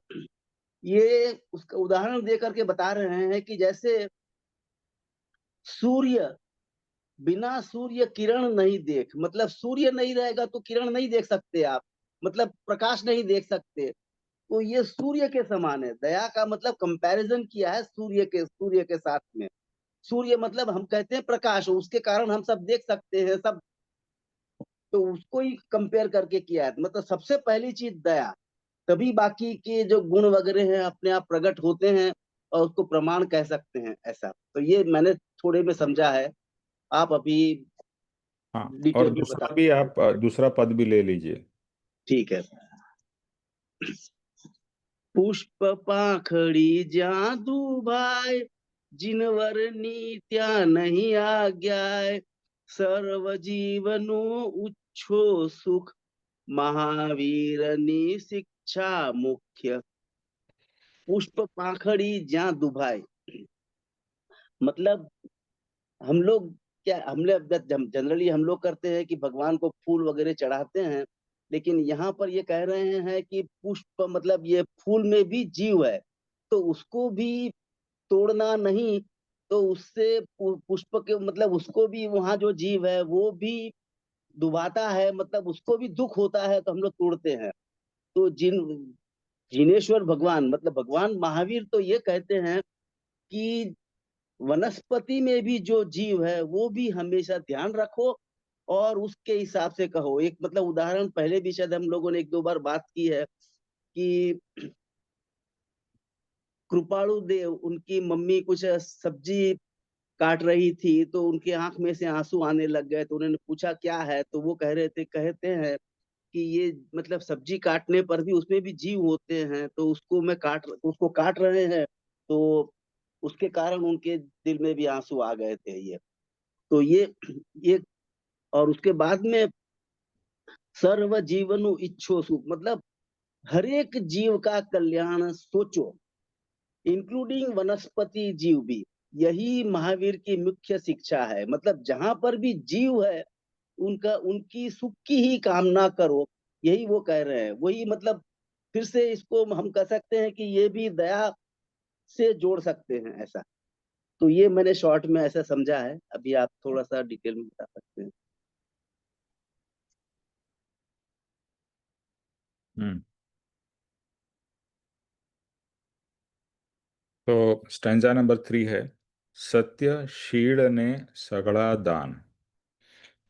ये उसका उदाहरण दे करके बता रहे हैं कि जैसे सूर्य, बिना सूर्य किरण नहीं देख, मतलब सूर्य नहीं रहेगा तो किरण नहीं देख सकते आप, मतलब प्रकाश नहीं देख सकते। तो ये सूर्य के समान है। दया का मतलब कंपैरिजन किया है सूर्य के साथ में। सूर्य मतलब हम कहते हैं प्रकाश, उसके कारण हम सब देख सकते हैं सब, तो उसको ही कंपेयर करके किया है। मतलब सबसे पहली चीज दया, तभी बाकी के जो गुण वगैरह हैं अपने आप प्रकट होते हैं और उसको प्रमाण कह सकते हैं, ऐसा। तो ये मैंने थोड़े में समझा है, आप अभी हाँ, और डिटेल में बता दूसरा भी सकते हैं। आप दूसरा पद भी ले लीजिए। ठीक है। पुष्प पाखड़ी जादू भाई, जिनवर नीत्या नहीं आज्ञाय, सर्व जीवनो उच्छो सुख, महावीर नी शिक्षा मुख्य। पुष्प पाखड़ी ज्या दुभाई, मतलब हम लोग क्या, हम लोग जनरली हम लोग करते हैं कि भगवान को फूल वगैरह चढ़ाते हैं, लेकिन यहाँ पर ये कह रहे हैं कि पुष्प मतलब ये फूल में भी जीव है, तो उसको भी तोड़ना नहीं, तो उससे पुष्प के मतलब उसको भी, वहां जो जीव है वो भी डुबाता है, मतलब उसको भी दुख होता है, तो हम लोग तोड़ते हैं। तो जिनेश्वर भगवान मतलब भगवान महावीर तो ये कहते हैं कि वनस्पति में भी जो जीव है वो भी हमेशा ध्यान रखो और उसके हिसाब से कहो। एक मतलब उदाहरण पहले भी शायद हम लोगों ने एक दो बार बात की है कि कृपाणु देव, उनकी मम्मी कुछ सब्जी काट रही थी तो उनके आंख में से आंसू आने लग गए, तो उन्होंने पूछा क्या है, तो वो कह रहे थे, कहते हैं कि ये मतलब सब्जी काटने पर भी उसमें भी जीव होते हैं, तो उसको काट रहे हैं, तो उसके कारण उनके दिल में भी आंसू आ गए थे। ये तो ये और उसके बाद में सर्व जीवनु इच्छो सुख, मतलब हर एक जीव का कल्याण सोचो, इंक्लूडिंग वनस्पति जीव भी। यही महावीर की मुख्य शिक्षा है। मतलब जहां पर भी जीव है उनका उनकी सुख की ही कामना करो, यही वो कह रहे हैं। वही मतलब फिर से इसको हम कह सकते हैं कि ये भी दया से जोड़ सकते हैं, ऐसा। तो ये मैंने शॉर्ट में ऐसा समझा है, अभी आप थोड़ा सा डिटेल में बता सकते हैं। हम्म। तो स्टैंजा नंबर 3 है, सत्य शील ने सगड़ा दान,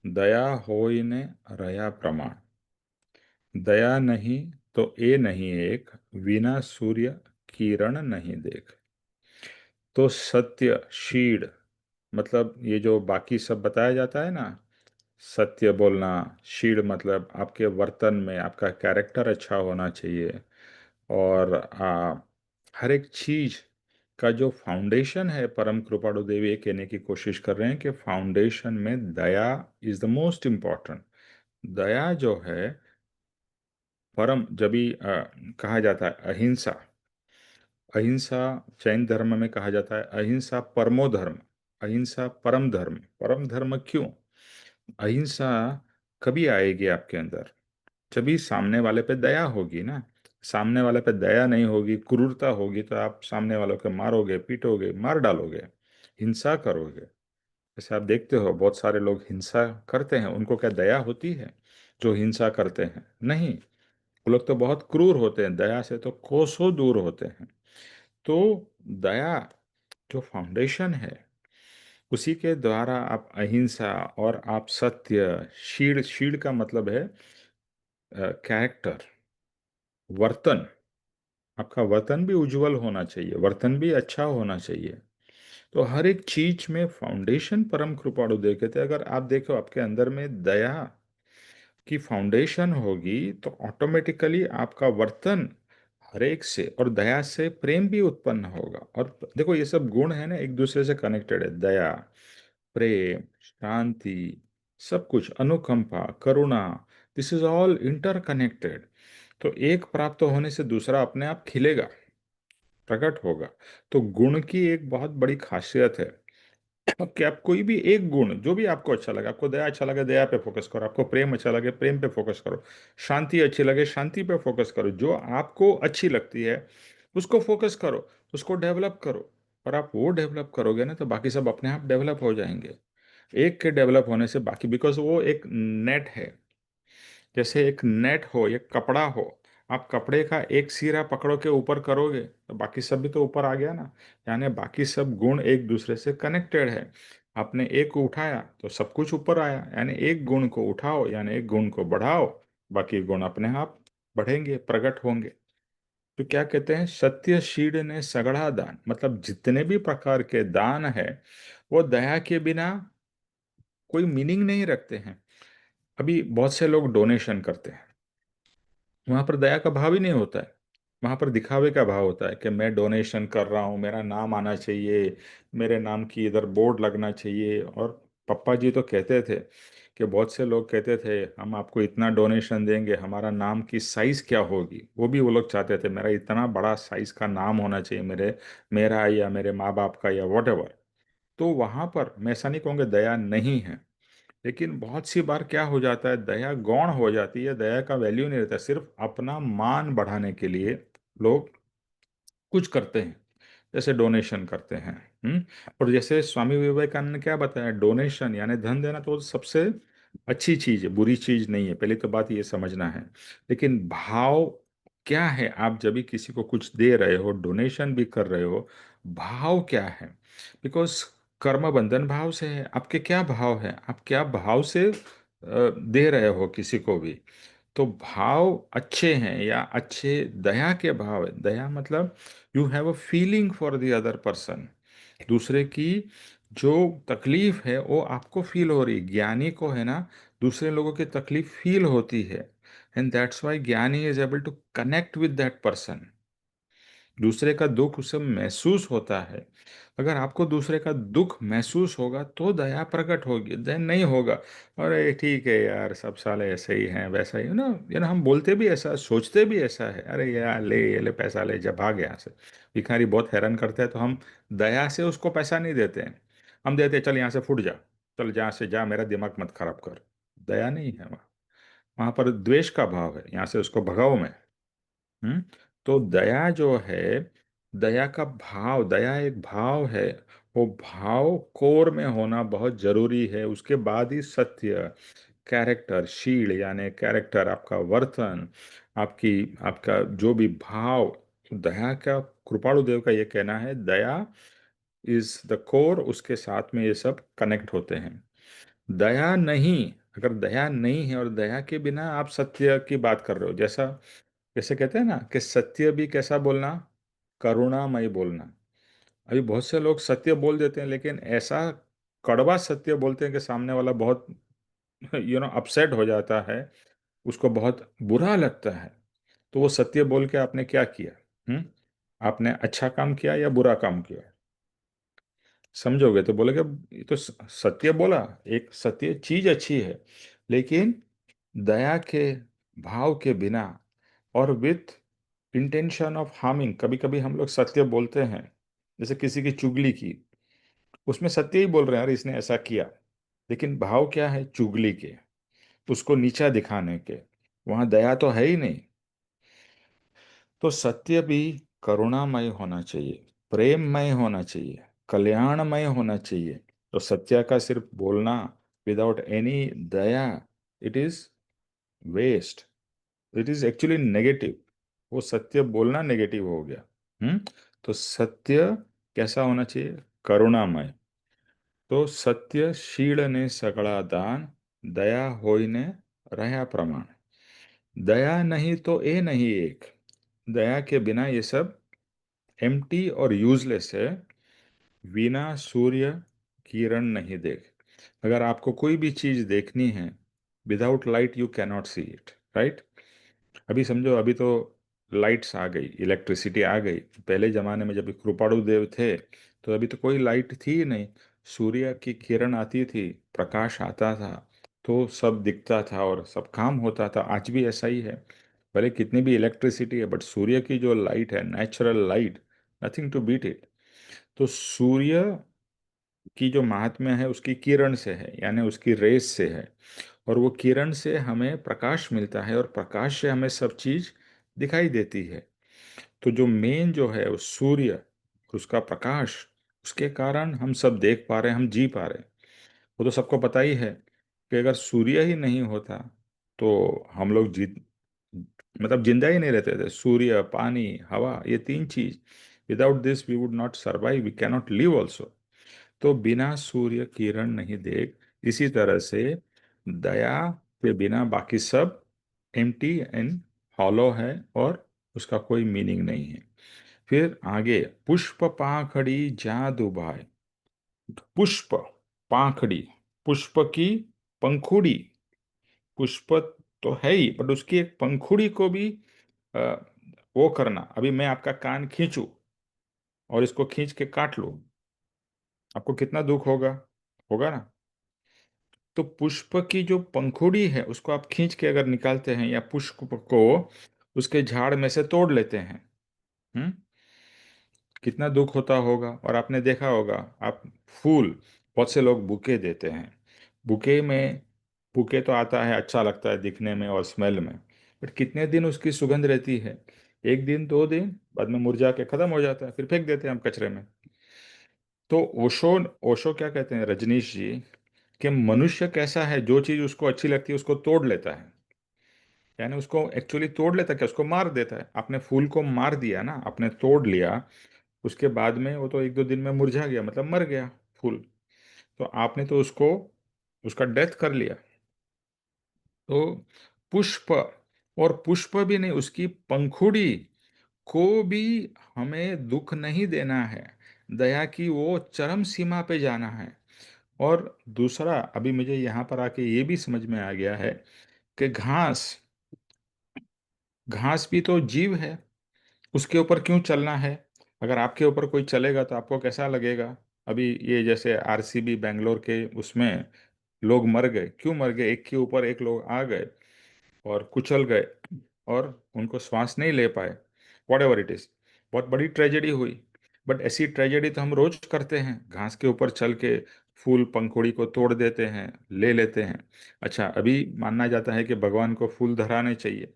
दया होय ने रया प्रमाण, दया नहीं तो ए नहीं एक, बिना सूर्य किरण नहीं देख। तो सत्य शील मतलब ये जो बाकी सब बताया जाता है ना, सत्य बोलना, शील मतलब आपके वर्तन में आपका कैरेक्टर अच्छा होना चाहिए, और हर एक चीज का जो फाउंडेशन है, परम कृपाणु देवी ये कहने की कोशिश कर रहे हैं कि फाउंडेशन में दया इज द मोस्ट इम्पॉर्टेंट। दया जो है परम, जब भी कहा जाता है अहिंसा, अहिंसा जैन धर्म में कहा जाता है अहिंसा परमो धर्म, अहिंसा परम धर्म। परम धर्म क्यों? अहिंसा कभी आएगी आपके अंदर जब भी सामने वाले पे दया होगी ना। सामने वाले पे दया नहीं होगी, क्रूरता होगी, तो आप सामने वालों को मारोगे, पीटोगे, मार डालोगे, हिंसा करोगे। जैसे आप देखते हो बहुत सारे लोग हिंसा करते हैं, उनको क्या दया होती है जो हिंसा करते हैं? नहीं, वो लोग तो बहुत क्रूर होते हैं, दया से तो कोसों दूर होते हैं। तो दया जो फाउंडेशन है, उसी के द्वारा आप अहिंसा और आप सत्य, शील, शील का मतलब है कैरेक्टर, वर्तन। आपका वर्तन भी उज्जवल होना चाहिए, वर्तन भी अच्छा होना चाहिए। तो हर एक चीज में फाउंडेशन परम कृपाणु देखे थे। अगर आप देखो आपके अंदर में दया की फाउंडेशन होगी तो ऑटोमेटिकली आपका वर्तन हर एक से, और दया से प्रेम भी उत्पन्न होगा। और देखो ये सब गुण है ना, एक दूसरे से कनेक्टेड है। दया, प्रेम, शांति, सब कुछ, अनुकंपा, करुणा, दिस इज ऑल इंटरकनेक्टेड। तो एक प्राप्त होने से दूसरा अपने आप खिलेगा, प्रकट होगा। तो गुण की एक बहुत बड़ी खासियत है कि आप कोई भी एक गुण जो भी आपको अच्छा लगे, आपको दया अच्छा लगे दया पे फोकस करो, आपको प्रेम अच्छा लगे प्रेम पे फोकस करो, शांति अच्छी लगे शांति पे फोकस करो, जो आपको अच्छी लगती है उसको फोकस करो, उसको डेवलप करो। और आप वो डेवलप करोगे ना तो बाकी सब अपने आप डेवलप हो जाएंगे। एक के डेवलप होने से बाकी, बिकॉज वो एक नेट है। जैसे एक नेट हो, एक कपड़ा हो, आप कपड़े का एक सिरा पकड़ो के ऊपर करोगे तो बाकी सब भी तो ऊपर आ गया ना। यानी बाकी सब गुण एक दूसरे से कनेक्टेड है। आपने एक को उठाया तो सब कुछ ऊपर आया। यानी एक गुण को उठाओ, यानी एक गुण को बढ़ाओ, बाकी गुण अपने आप बढ़ेंगे, प्रकट होंगे। तो क्या कहते हैं, सत्य शीड ने सगड़ा दान, मतलब जितने भी प्रकार के दान है वो दया के बिना कोई मीनिंग नहीं रखते हैं। अभी बहुत से लोग डोनेशन करते हैं, वहां पर दया का भाव ही नहीं होता है। वहां पर दिखावे का भाव होता है कि मैं डोनेशन कर रहा हूँ, मेरा नाम आना चाहिए, मेरे नाम की इधर बोर्ड लगना चाहिए। और पप्पा जी तो कहते थे कि बहुत से लोग कहते थे हम आपको इतना डोनेशन देंगे, हमारा नाम की साइज क्या होगी, वो भी वो लोग चाहते थे मेरा इतना बड़ा साइज का नाम होना चाहिए, मेरा या मेरे माँ बाप का या वॉट एवर। तो वहां पर मैं ऐसा नहीं कहूँगा दया नहीं है, लेकिन बहुत सी बार क्या हो जाता है, दया गौण हो जाती है, दया का वैल्यू नहीं रहता, सिर्फ अपना मान बढ़ाने के लिए लोग कुछ करते हैं, जैसे डोनेशन करते हैं। और जैसे स्वामी विवेकानंद ने क्या बताया, डोनेशन यानी धन देना तो सबसे अच्छी चीज है, बुरी चीज नहीं है, पहले तो बात ये समझना है। लेकिन भाव क्या है, आप जब भी किसी को कुछ दे रहे हो, डोनेशन भी कर रहे हो, भाव क्या है? बिकॉज कर्म बंधन भाव से है। आपके क्या भाव है, आप क्या भाव से दे रहे हो किसी को भी। तो भाव अच्छे हैं या अच्छे दया के भाव है, दया मतलब you have a feeling for the other person. दूसरे की जो तकलीफ है वो आपको फील हो रही, ज्ञानी को है ना दूसरे लोगों की तकलीफ फील होती है। एंड दैट्स वाई ज्ञानी is able to connect with that person. दूसरे का दुख उसे महसूस होता है। अगर आपको दूसरे का दुख महसूस होगा तो दया प्रकट होगी, दया नहीं होगा अरे ठीक है यार सब साले ऐसे ही हैं वैसा ही ना, हम बोलते भी ऐसा, सोचते भी ऐसा है, अरे यार ले ये ले पैसा ले जब भाग यहाँ से। भिखारी बहुत हैरान करता है तो हम दया से उसको पैसा नहीं देते हैं, हम देते हैं चल यहाँ से फुट जा, चल जहाँ से जा, मेरा दिमाग मत खराब कर। दया नहीं है वहाँ, वहाँ पर द्वेष का भाव है, यहाँ से उसको भगाओ मैं। हम्म। तो दया जो है, दया का भाव, दया एक भाव है। वो भाव कोर में होना बहुत जरूरी है, उसके बाद ही सत्य, कैरेक्टर शील यानी कैरेक्टर, आपका वर्तन, आपकी आपका जो भी भाव, दया का, कृपाणु देव का ये कहना है दया इज द कोर, उसके साथ में ये सब कनेक्ट होते हैं। दया नहीं, अगर दया नहीं है और दया के बिना आप सत्य की बात कर रहे हो, जैसा जैसे कहते हैं ना कि सत्य भी कैसा बोलना, करुणामय बोलना। अभी बहुत से लोग सत्य बोल देते हैं लेकिन ऐसा कड़वा सत्य बोलते हैं कि सामने वाला बहुत अपसेट हो जाता है, उसको बहुत बुरा लगता है। तो वो सत्य बोल के आपने क्या किया? आपने अच्छा काम किया या बुरा काम किया? समझोगे तो बोलेगे ये तो सत्य बोला, एक सत्य चीज अच्छी है, लेकिन दया के भाव के बिना और विथ इंटेंशन ऑफ हार्मिंग, कभी कभी हम लोग सत्य बोलते हैं, जैसे किसी की चुगली की, उसमें सत्य ही बोल रहे हैं अरे इसने ऐसा किया, लेकिन भाव क्या है, चुगली के, उसको नीचा दिखाने के, वहां दया तो है ही नहीं। तो सत्य भी करुणामय होना चाहिए, प्रेममय होना चाहिए, कल्याणमय होना चाहिए। तो सत्य का सिर्फ बोलना विदाउट एनी दया, it is waste, it is actually negative. वो सत्य बोलना नेगेटिव हो गया। हम्म। तो सत्य कैसा होना चाहिए, करुणामय। तो सत्य शील ने सगड़ा दान, दया होइने रहा प्रमाण। दया नहीं तो ए नहीं एक, दया के बिना ये सब एम्प्टी और यूजलेस है। बिना सूर्य किरण नहीं देख, अगर आपको कोई भी चीज देखनी है, without light you cannot see it, right? अभी समझो, अभी तो लाइट्स आ गई, इलेक्ट्रिसिटी आ गई। पहले ज़माने में जब कृपाणु देव थे तो अभी तो कोई लाइट थी ही नहीं, सूर्य की किरण आती थी, प्रकाश आता था, तो सब दिखता था और सब काम होता था। आज भी ऐसा ही है, भले कितनी भी इलेक्ट्रिसिटी है, बट सूर्य की जो लाइट है, natural light, nothing to beat it. तो सूर्य की जो महात्म्य है उसकी किरण से है, यानी उसकी रेस से है, और वो किरण से हमें प्रकाश मिलता है और प्रकाश से हमें सब चीज दिखाई देती है। तो जो मेन जो है वो सूर्य, उसका प्रकाश, उसके कारण हम सब देख पा रहे हैं, हम जी पा रहे हैं। वो तो सबको पता ही है कि अगर सूर्य ही नहीं होता तो हम लोग जी मतलब जिंदा ही नहीं रहते थे। सूर्य, पानी, हवा, ये तीन चीज, without this we would not survive, we can not live also. तो बिना सूर्य किरण नहीं देख, इसी तरह से दया के बिना बाकी सब एम्प्टी एंड हॉलो है और उसका कोई मीनिंग नहीं है। फिर आगे, पुष्प पाखड़ी जा डुबाए। पुष्प पाखड़ी, पुष्प की पंखुड़ी, पुष्प तो है ही, बट उसकी एक पंखुड़ी को भी अ, वो करना। अभी मैं आपका कान खींचूं और इसको खींच के काट लूं, आपको कितना दुख होगा? होगा ना? तो पुष्प की जो पंखुड़ी है उसको आप खींच के अगर निकालते हैं, या पुष्प को उसके झाड़ में से तोड़ लेते हैं, हम्म, कितना दुख होता होगा। और आपने देखा होगा, आप फूल, बहुत से लोग बुके देते हैं, बुके में, बुके तो आता है, अच्छा लगता है दिखने में और स्मेल में, बट कितने दिन उसकी सुगंध रहती है? एक दिन, दो दिन, बाद में मुरझा के खत्म हो जाता है, फिर फेंक देते हैं हम कचरे में। तो ओशो, ओशो क्या कहते हैं, रजनीश जी, कि मनुष्य कैसा है, जो चीज उसको अच्छी लगती है उसको तोड़ लेता है, यानी उसको एक्चुअली तोड़ लेता है क्या, उसको मार देता है। आपने फूल को मार दिया ना, आपने तोड़ लिया, उसके बाद में वो तो एक दो दिन में मुरझा गया, मतलब मर गया फूल। तो आपने तो उसको, उसका डेथ कर लिया। तो पुष्प, और पुष्प भी नहीं, उसकी पंखुड़ी को भी हमें दुख नहीं देना है, दया की वो चरम सीमा पे जाना है। और दूसरा, अभी मुझे यहाँ पर आके ये भी समझ में आ गया है कि घास, घास भी तो जीव है, उसके ऊपर क्यों चलना है? अगर आपके ऊपर कोई चलेगा तो आपको कैसा लगेगा? अभी ये जैसे आरसीबी बैंगलोर के उसमें लोग मर गए, क्यों मर गए? एक के ऊपर एक लोग आ गए और कुचल गए और उनको श्वास नहीं ले पाए, वॉट एवर इट इज, बहुत बड़ी ट्रेजेडी हुई। बट ऐसी ट्रेजेडी तो हम रोज करते हैं, घास के ऊपर चल के फूल पंखुड़ी को तोड़ देते हैं, ले लेते हैं। अच्छा, अभी मानना जाता है कि भगवान को फूल धराने चाहिए,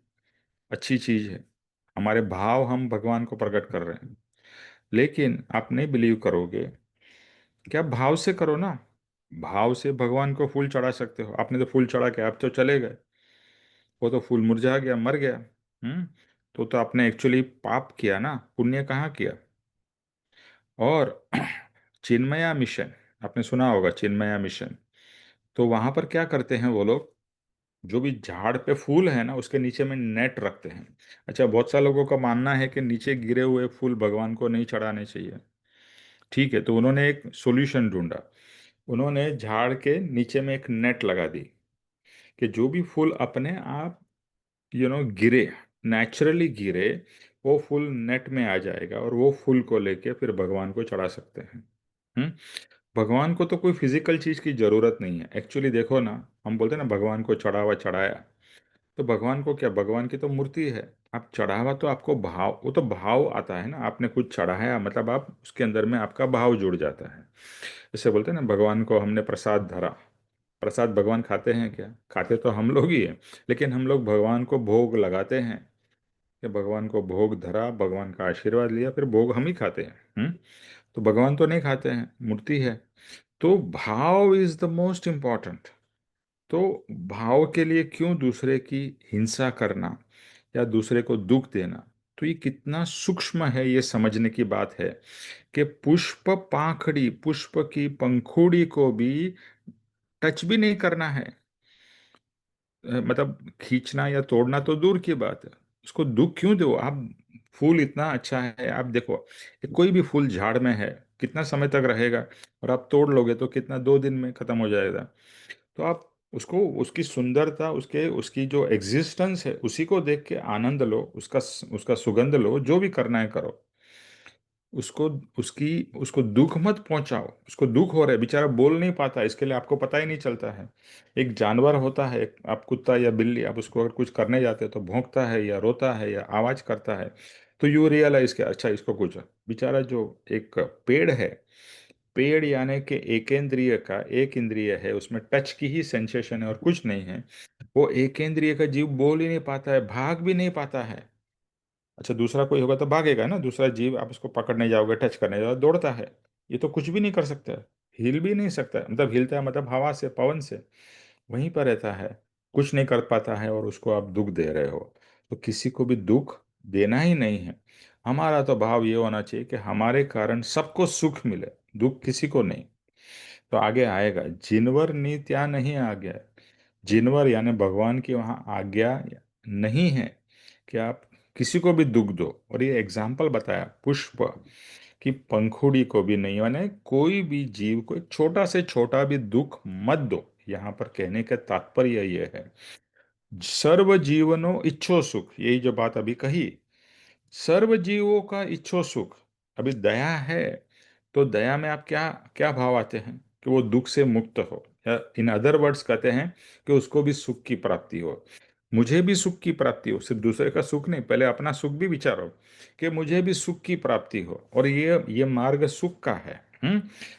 अच्छी चीज है, हमारे भाव हम भगवान को प्रकट कर रहे हैं। लेकिन आप नहीं बिलीव करोगे, क्या भाव से करो ना, भाव से भगवान को फूल चढ़ा सकते हो। आपने तो फूल चढ़ा के आप तो चले गए, वो तो फूल मुरझा गया, मर गया। तो आपने एक्चुअली पाप किया ना, पुण्य कहाँ किया? और चिन्मया मिशन, आपने सुना होगा चिन्मया मिशन। तो वहां पर क्या करते हैं वो लोग, जो भी झाड़ पे फूल है ना उसके नीचे में नेट रखते हैं। अच्छा, बहुत सारे लोगों का मानना है कि नीचे गिरे हुए फूल भगवान को नहीं चढ़ाने चाहिए। ठीक है, तो उन्होंने एक सॉल्यूशन ढूंढा, उन्होंने झाड़ के नीचे में एक नेट लगा दी कि जो भी फूल अपने आप गिरे, नेचुरली गिरे, वो फूल नेट में आ जाएगा और वो फूल को लेके फिर भगवान को चढ़ा सकते हैं। हम्म भगवान को तो कोई फिजिकल चीज की जरूरत नहीं है एक्चुअली। देखो ना, हम बोलते हैं ना भगवान को चढ़ावा चढ़ाया, तो भगवान को क्या, भगवान की तो मूर्ति है, आप चढ़ावा तो आपको भाव, वो तो भाव आता है ना, आपने कुछ चढ़ाया मतलब आप उसके अंदर में आपका भाव जुड़ जाता है। जैसे बोलते हैं ना, भगवान को हमने प्रसाद धरा। प्रसाद भगवान खाते हैं क्या? खाते तो हम लोग ही हैं, लेकिन हम लोग भगवान को भोग लगाते हैं कि भगवान को भोग धरा, भगवान का आशीर्वाद लिया, फिर भोग हम ही खाते हैं। तो भगवान तो नहीं खाते हैं, मूर्ति है। तो भाव इज द मोस्ट इम्पॉर्टेंट। तो भाव के लिए क्यों दूसरे की हिंसा करना या दूसरे को दुख देना? तो ये कितना सूक्ष्म है, ये समझने की बात है कि पुष्प पाखड़ी, पुष्प की पंखुड़ी को भी टच भी नहीं करना है। मतलब खींचना या तोड़ना तो दूर की बात है, उसको दुख क्यों दो आप? फूल इतना अच्छा है, आप देखो, कोई भी फूल झाड़ में है, कितना समय तक रहेगा? और आप तोड़ लोगे तो कितना, दो दिन में खत्म हो जाएगा। तो आप उसको, उसकी सुंदरता, उसके उसकी जो एग्जिस्टेंस है उसी को देख के आनंद लो, उसका उसका सुगंध लो, जो भी करना है करो। उसको, उसकी उसको दुख मत पहुंचाओ। उसको दुख हो रहा है, बेचारा बोल नहीं पाता, इसके लिए आपको पता ही नहीं चलता है। एक जानवर होता है, आप कुत्ता या बिल्ली, आप उसको अगर कुछ करने जाते हो तो भौंकता है या रोता है या आवाज करता है, तो यू रियलाइज के अच्छा इसको कुछ है। बेचारा जो एक पेड़ है, पेड़ यानी कि एकेंद्रिय का, एक इंद्रिय है, उसमें टच की ही सेंसेशन है और कुछ नहीं है। वो एकेंद्रिय का जीव बोल ही नहीं पाता है, भाग भी नहीं पाता है। अच्छा दूसरा कोई होगा तो भागेगा ना, दूसरा जीव आप उसको पकड़ने जाओगे, टच करने जाओगे, दौड़ता है। ये तो कुछ भी नहीं कर सकता है, हिल भी नहीं सकता है। मतलब हिलता है मतलब हवा से, पवन से, वहीं पर रहता है, कुछ नहीं कर पाता है, और उसको आप दुख दे रहे हो। तो किसी को भी दुख देना ही नहीं है। हमारा तो भाव ये होना चाहिए कि हमारे कारण सबको सुख मिले, दुख किसी को नहीं। तो आगे आएगा, जिनवर नीत्या नहीं आ गया। जिनवर यानी भगवान की वहाँ आज्ञा नहीं है कि आप किसी को भी दुख दो। और ये एग्जाम्पल बताया पुष्प की, पंखुड़ी को भी नहीं, यानी कोई भी जीव को एक छोटा से छोटा भी दुख मत दो। यहाँ पर कहने का तात्पर्य ये है, सर्व जीवनो इच्छो सुख, यही जो बात अभी कही, सर्व जीवों का इच्छो सुख। अभी दया है, तो दया में आप क्या क्या भाव आते हैं कि वो दुख से मुक्त हो, या इन अदर वर्ड्स कहते हैं कि उसको भी सुख की प्राप्ति हो, मुझे भी सुख की प्राप्ति हो। सिर्फ दूसरे का सुख नहीं, पहले अपना सुख भी विचारो कि मुझे भी सुख की प्राप्ति हो, और ये मार्ग सुख का है।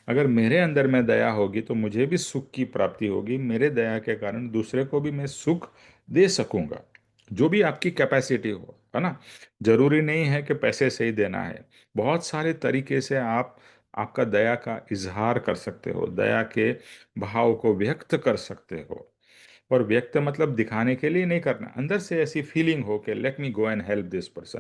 अगर मेरे अंदर में दया होगी तो मुझे भी सुख की प्राप्ति होगी, मेरे दया के कारण दूसरे को भी मैं सुख दे सकूंगा, जो भी आपकी कैपेसिटी हो, है ना। जरूरी नहीं है कि पैसे से ही देना है, बहुत सारे तरीके से आप आपका दया का इजहार कर सकते हो, दया के भाव को व्यक्त कर सकते हो। और व्यक्त मतलब दिखाने के लिए नहीं करना, अंदर से ऐसी फीलिंग हो कि let me go and help this person.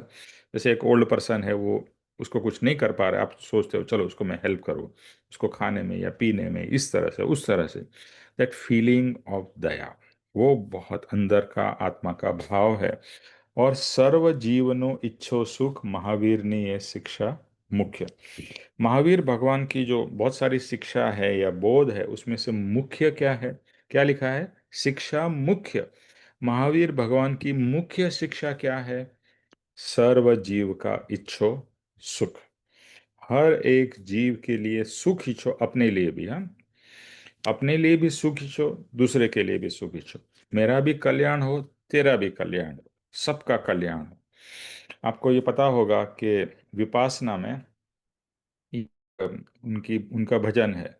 जैसे एक ओल्ड पर्सन है, वो उसको कुछ नहीं कर पा रहा है, आप सोचते हो चलो उसको मैं हेल्प करूँ, उसको खाने में या पीने में, इस तरह से उस तरह से। दैट फीलिंग ऑफ दया, वो बहुत अंदर का आत्मा का भाव है। और सर्व जीवनो इच्छो सुख, महावीर ने ये शिक्षा मुख्य। महावीर भगवान की जो बहुत सारी शिक्षा है या बोध है, उसमें से मुख्य क्या है? क्या लिखा है? शिक्षा मुख्य। महावीर भगवान की मुख्य शिक्षा क्या है? सर्व जीव का इच्छो सुख। हर एक जीव के लिए सुख इच्छो, अपने लिए भी, हाँ, अपने लिए भी सुख इच्छो, दूसरे के लिए भी सुख इच्छो। मेरा भी कल्याण हो, तेरा भी कल्याण हो, सबका कल्याण हो। आपको ये पता होगा कि विपासना में उनकी उनका भजन है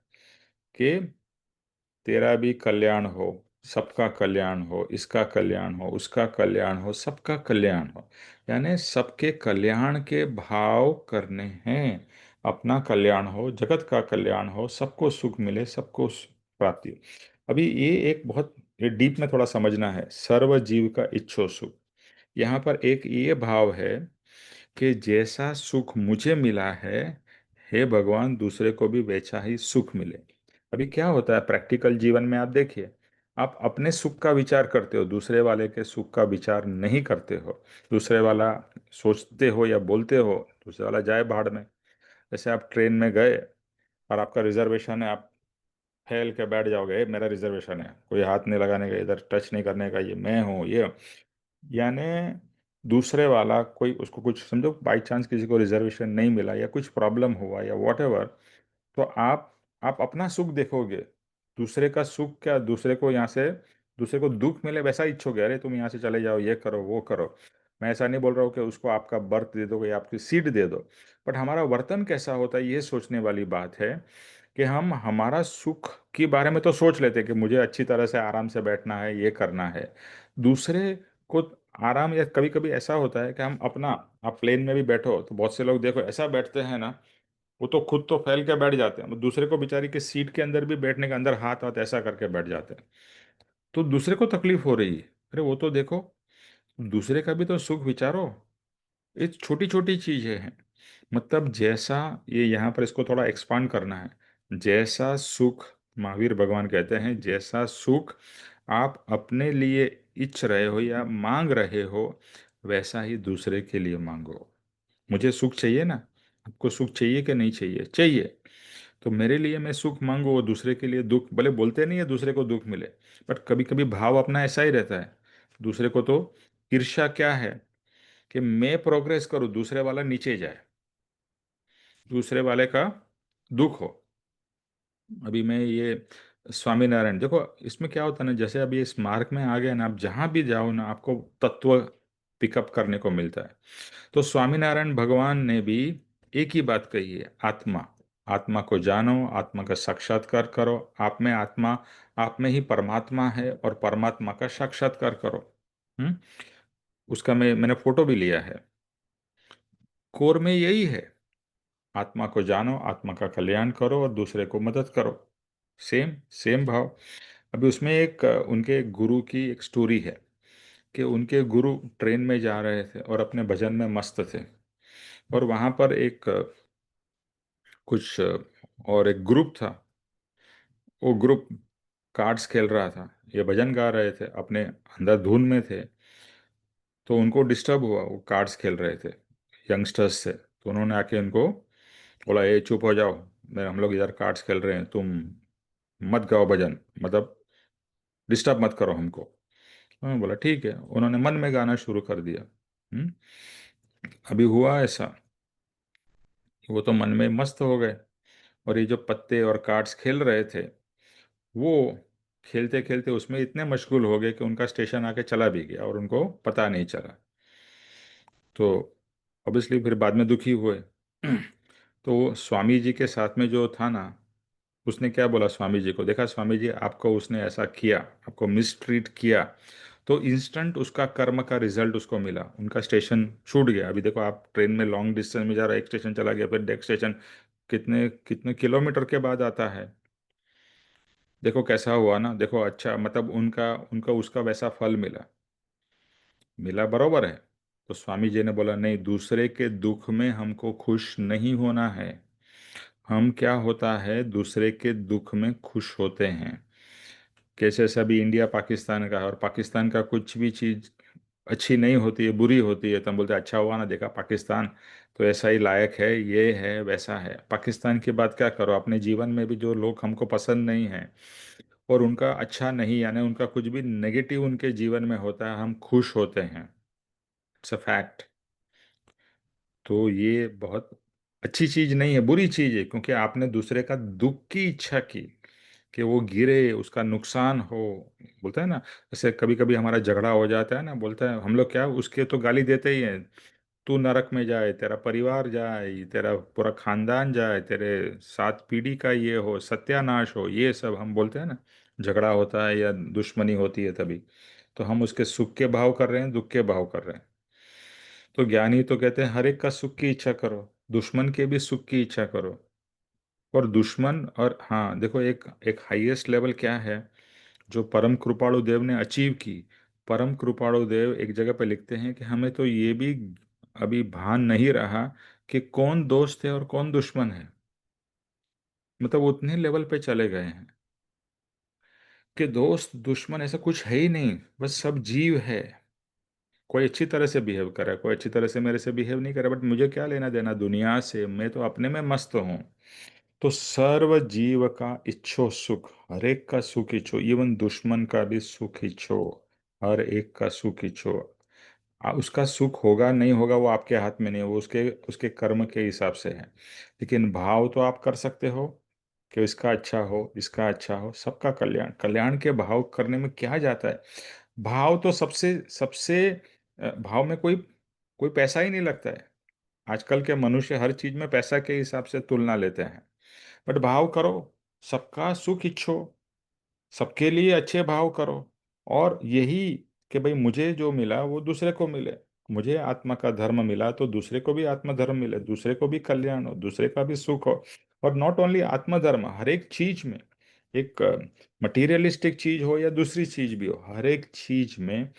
कि तेरा भी कल्याण हो, सबका कल्याण हो, इसका कल्याण हो, उसका कल्याण हो, सबका कल्याण हो। यानी सबके कल्याण के भाव करने हैं। अपना कल्याण हो, जगत का कल्याण हो, सबको सुख मिले, सबको प्राप्ति हो। अभी ये एक बहुत डीप में थोड़ा समझना है, सर्व जीव का इच्छो सुख। यहाँ पर एक ये भाव है कि जैसा सुख मुझे मिला है, हे भगवान दूसरे को भी वैसा ही सुख मिले। अभी क्या होता है प्रैक्टिकल जीवन में, आप देखिए, आप अपने सुख का विचार करते हो, दूसरे वाले के सुख का विचार नहीं करते हो। दूसरे वाला सोचते हो या बोलते हो, दूसरे वाला जाए भाड़ में। जैसे आप ट्रेन में गए और आपका रिजर्वेशन है, आप फैल के बैठ जाओगे, "ए, मेरा रिजर्वेशन है, कोई हाथ नहीं लगाने का, इधर टच नहीं करने का, ये मैं हूँ ये"। यानी दूसरे वाला कोई, उसको कुछ समझो, बाई चांस किसी को रिजर्वेशन नहीं मिला या कुछ प्रॉब्लम हुआ या वॉट एवर, तो आप अपना सुख देखोगे, दूसरे का सुख क्या, दूसरे को यहाँ से, दूसरे को दुख मिले वैसा इच्छोगे, अरे तुम यहाँ से चले जाओ, ये करो वो करो। मैं ऐसा नहीं बोल रहा हूँ कि उसको आपका बर्थ दे दो या आपकी सीट दे दो, बट हमारा वर्तन कैसा होता है ये सोचने वाली बात है कि हम हमारा सुख के बारे में तो सोच लेते हैं कि मुझे अच्छी तरह से आराम से बैठना है, ये करना है। दूसरे को आराम, या कभी कभी ऐसा होता है कि हम अपना, आप प्लेन में भी बैठो तो बहुत से लोग देखो ऐसा बैठते हैं ना, वो तो खुद तो फैल के बैठ जाते हैं, वो दूसरे को बेचारी के सीट के अंदर भी बैठने के अंदर हाथ हाथ ऐसा करके बैठ जाते हैं। तो दूसरे को तकलीफ हो रही है, अरे वो तो देखो, दूसरे का भी तो सुख विचारो। ये छोटी छोटी चीजें हैं। मतलब जैसा, ये यहाँ पर इसको थोड़ा एक्सपांड करना है, जैसा सुख, महावीर भगवान कहते हैं, जैसा सुख आप अपने लिए इच्छ रहे हो या मांग रहे हो, वैसा ही दूसरे के लिए मांगो। मुझे सुख चाहिए ना, आपको सुख चाहिए कि नहीं चाहिए? चाहिए। तो मेरे लिए मैं सुख मांगू, वो दूसरे के लिए दुख, भले बोलते नहीं है दूसरे को दुख मिले, बट कभी कभी भाव अपना ऐसा ही रहता है। दूसरे को तो ईर्ष्या क्या है कि मैं प्रोग्रेस करूं, दूसरे वाला नीचे जाए, दूसरे वाले का दुख हो। अभी मैं ये स्वामीनारायण देखो, इसमें क्या होता है ना, जैसे अभी इस मार्ग में आ गए ना, आप जहां भी जाओ ना आपको तत्व पिकअप करने को मिलता है। तो स्वामीनारायण भगवान ने भी एक ही बात कही है, आत्मा, आत्मा को जानो, आत्मा का साक्षात्कार करो, आप में आत्मा, आप में ही परमात्मा है, और परमात्मा का साक्षात्कार करो। हम्म। उसका मैंने फोटो भी लिया है। कोर में यही है, आत्मा को जानो, आत्मा का कल्याण करो और दूसरे को मदद करो। सेम सेम भाव। अभी उसमें एक उनके एक गुरु की एक स्टोरी है कि उनके गुरु ट्रेन में जा रहे थे और अपने भजन में मस्त थे, और वहां पर एक कुछ और एक ग्रुप था। वो ग्रुप कार्ड्स खेल रहा था, ये भजन गा रहे थे, अपने अंदर धुन में थे। तो उनको डिस्टर्ब हुआ, वो कार्ड्स खेल रहे थे, यंगस्टर्स थे, तो उन्होंने आके उनको बोला, ये चुप हो जाओ, मैं हम लोग इधर कार्ड्स खेल रहे हैं, तुम मत गाओ भजन, मतलब डिस्टर्ब मत करो हमको। उन्होंने बोला ठीक है, उन्होंने मन में गाना शुरू कर दिया। हम्म। अभी हुआ ऐसा, वो तो मन में मस्त हो गए, और ये जो पत्ते और कार्ड्स खेल रहे थे, वो खेलते खेलते उसमें इतने मशगूल हो गए कि उनका स्टेशन आके चला भी गया और उनको पता नहीं चला। तो ऑब्वियसली फिर बाद में दुखी हुए। तो स्वामी जी के साथ में जो था ना, उसने क्या बोला स्वामी जी को, देखा स्वामी जी आपको उसने ऐसा किया, आपको मिसट्रीट किया, तो इंस्टेंट उसका कर्म का रिजल्ट उसको मिला, उनका स्टेशन छूट गया। अभी देखो आप ट्रेन में लॉन्ग डिस्टेंस में जा रहा है, एक स्टेशन चला गया, फिर नेक्स्ट स्टेशन कितने कितने किलोमीटर के बाद आता है। देखो कैसा हुआ ना, देखो अच्छा, मतलब उनका उनका उसका वैसा फल मिला, मिला बरोबर है। तो स्वामी जी ने बोला नहीं, दूसरे के दुख में हमको खुश नहीं होना है, हम क्या होता है दूसरे के दुख में खुश होते हैं। कैसे सभी इंडिया पाकिस्तान का है, और पाकिस्तान का कुछ भी चीज़ अच्छी नहीं होती है, बुरी होती है, तो हम बोलते हैं अच्छा हुआ ना, देखा पाकिस्तान तो ऐसा ही लायक है, ये है वैसा है। पाकिस्तान की बात क्या करो, अपने जीवन में भी जो लोग हमको पसंद नहीं हैं और उनका अच्छा नहीं, यानी उनका कुछ भी नेगेटिव उनके जीवन में होता है, हम खुश होते हैं। It's a fact. तो ये बहुत अच्छी चीज नहीं है, बुरी चीज है, क्योंकि आपने दूसरे का दुख की इच्छा की कि वो गिरे, उसका नुकसान हो। बोलता है ना, जैसे कभी कभी हमारा झगड़ा हो जाता है ना, बोलता है हम लोग क्या, उसके तो गाली देते ही हैं, तू नरक में जाए, तेरा परिवार जाए, तेरा पूरा खानदान जाए, तेरे 7 पीढ़ी का ये हो, सत्यानाश हो, ये सब हम बोलते हैं ना। झगड़ा होता है या दुश्मनी होती है तभी, तो हम उसके सुख के भाव कर रहे हैं, दुख के भाव कर रहे हैं। तो ज्ञानी तो कहते हैं हर एक का सुख की इच्छा करो, दुश्मन के भी सुख की इच्छा करो। और दुश्मन, और हाँ देखो, एक एक हाईएस्ट लेवल क्या है जो परम कृपाणु देव ने अचीव की। परम कृपाणु देव एक जगह पे लिखते हैं कि हमें तो ये भी अभी भान नहीं रहा कि कौन दोस्त है और कौन दुश्मन है, मतलब उतने लेवल पे चले गए हैं कि दोस्त दुश्मन ऐसा कुछ है ही नहीं, बस सब जीव है। कोई अच्छी तरह से बिहेव कर रहा है, कोई अच्छी तरह से मेरे से बिहेव नहीं कर रहा, बट मुझे क्या लेना देना दुनिया से, मैं तो अपने में मस्त हूँ। तो सर्व जीव का इच्छो सुख, हर एक का सुख इच्छो, इवन दुश्मन का भी सुख इच्छो, हर एक का सुख इच्छो। उसका सुख होगा नहीं होगा वो आपके हाथ में नहीं है, वो उसके उसके कर्म के हिसाब से है। लेकिन भाव तो आप कर सकते हो कि इसका अच्छा हो, इसका अच्छा हो, सबका कल्याण, कल्याण के भाव करने में क्या जाता है। भाव तो सबसे सबसे भाव में कोई कोई पैसा ही नहीं लगता है। आजकल के मनुष्य हर चीज में पैसा के हिसाब से तुलना लेते हैं, बट भाव करो, सबका सुख इच्छो, सबके लिए अच्छे भाव करो। और यही कि भाई मुझे जो मिला वो दूसरे को मिले, मुझे आत्मा का धर्म मिला तो दूसरे को भी आत्म धर्म मिले, दूसरे को भी कल्याण हो, दूसरे का भी सुख हो। और नॉट ओनली आत्म धर्म, हर एक चीज में, एक मटीरियलिस्टिक चीज हो या दूसरी चीज भी हो, हर एक चीज में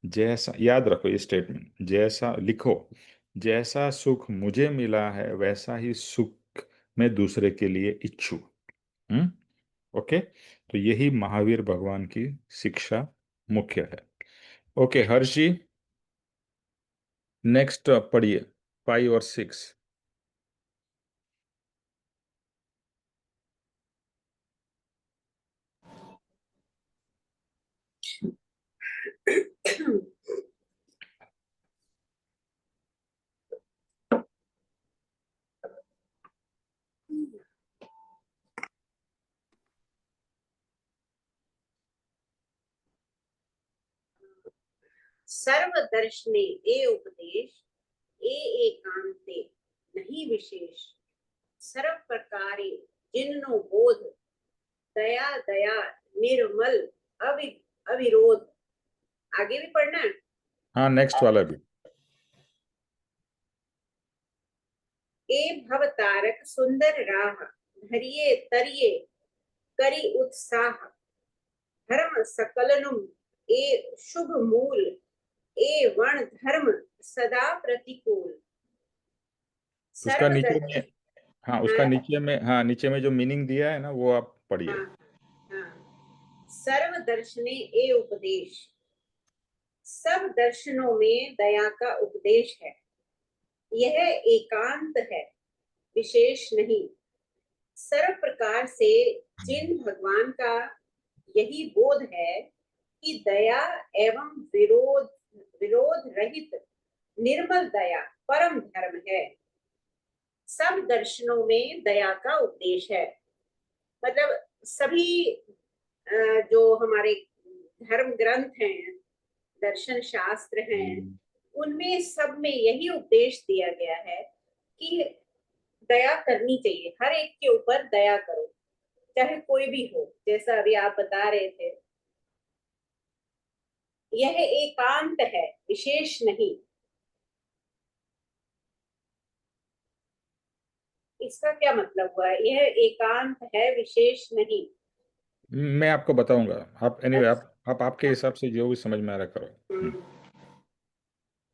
जैसा, याद रखो ये स्टेटमेंट, जैसा लिखो, जैसा सुख मुझे मिला है वैसा ही सुख मैं दूसरे के लिए इच्छू। हम्म। ओके। तो यही महावीर भगवान की शिक्षा मुख्य है। ओके हर्ष जी, नेक्स्ट पढ़िए 5 और 6। सर्वदर्शने ए उपदेश ए एकांते नहीं विशेष, सर्व प्रकारे जिन्नो बोध, दया दया निर्मल अविरोध। आगे भी पढ़ना है। हाँ, नेक्स्ट वाला भी। ए भव तारक सुंदर राह, धरिये तरिये करी उत्साह, धर्म सकलनुम ए शुभ मूल, ए वण धर्म सदा प्रतिकूल। उसका नीचे सर्वदर्श में, हाँ उसका नीचे में, हाँ नीचे में जो मीनिंग दिया है ना वो आप पढ़िए। हाँ, हाँ। सर्वदर्शने ए उपदेश, सब दर्शनों में दया का उपदेश है। यह एकांत है, विशेष नहीं। सर्व प्रकार से जिन भगवान का यही बोध है कि दया एवं विरोध रहित निर्मल दया परम धर्म है। सब दर्शनों में दया का उपदेश है। मतलब सभी जो हमारे धर्म ग्रंथ हैं, दर्शन शास्त्र हैं, उनमें सब में यही उपदेश दिया गया है कि दया करनी चाहिए, हर एक के ऊपर दया करो, चाहे कोई भी हो। जैसा अभी आप बता रहे थे, यह एकांत है, विशेष नहीं। इसका क्या मतलब हुआ? यह एकांत है, विशेष नहीं। मैं आपको बताऊंगा। आप एनीवे आप आपके हिसाब से जो भी समझ में आ रहा करो।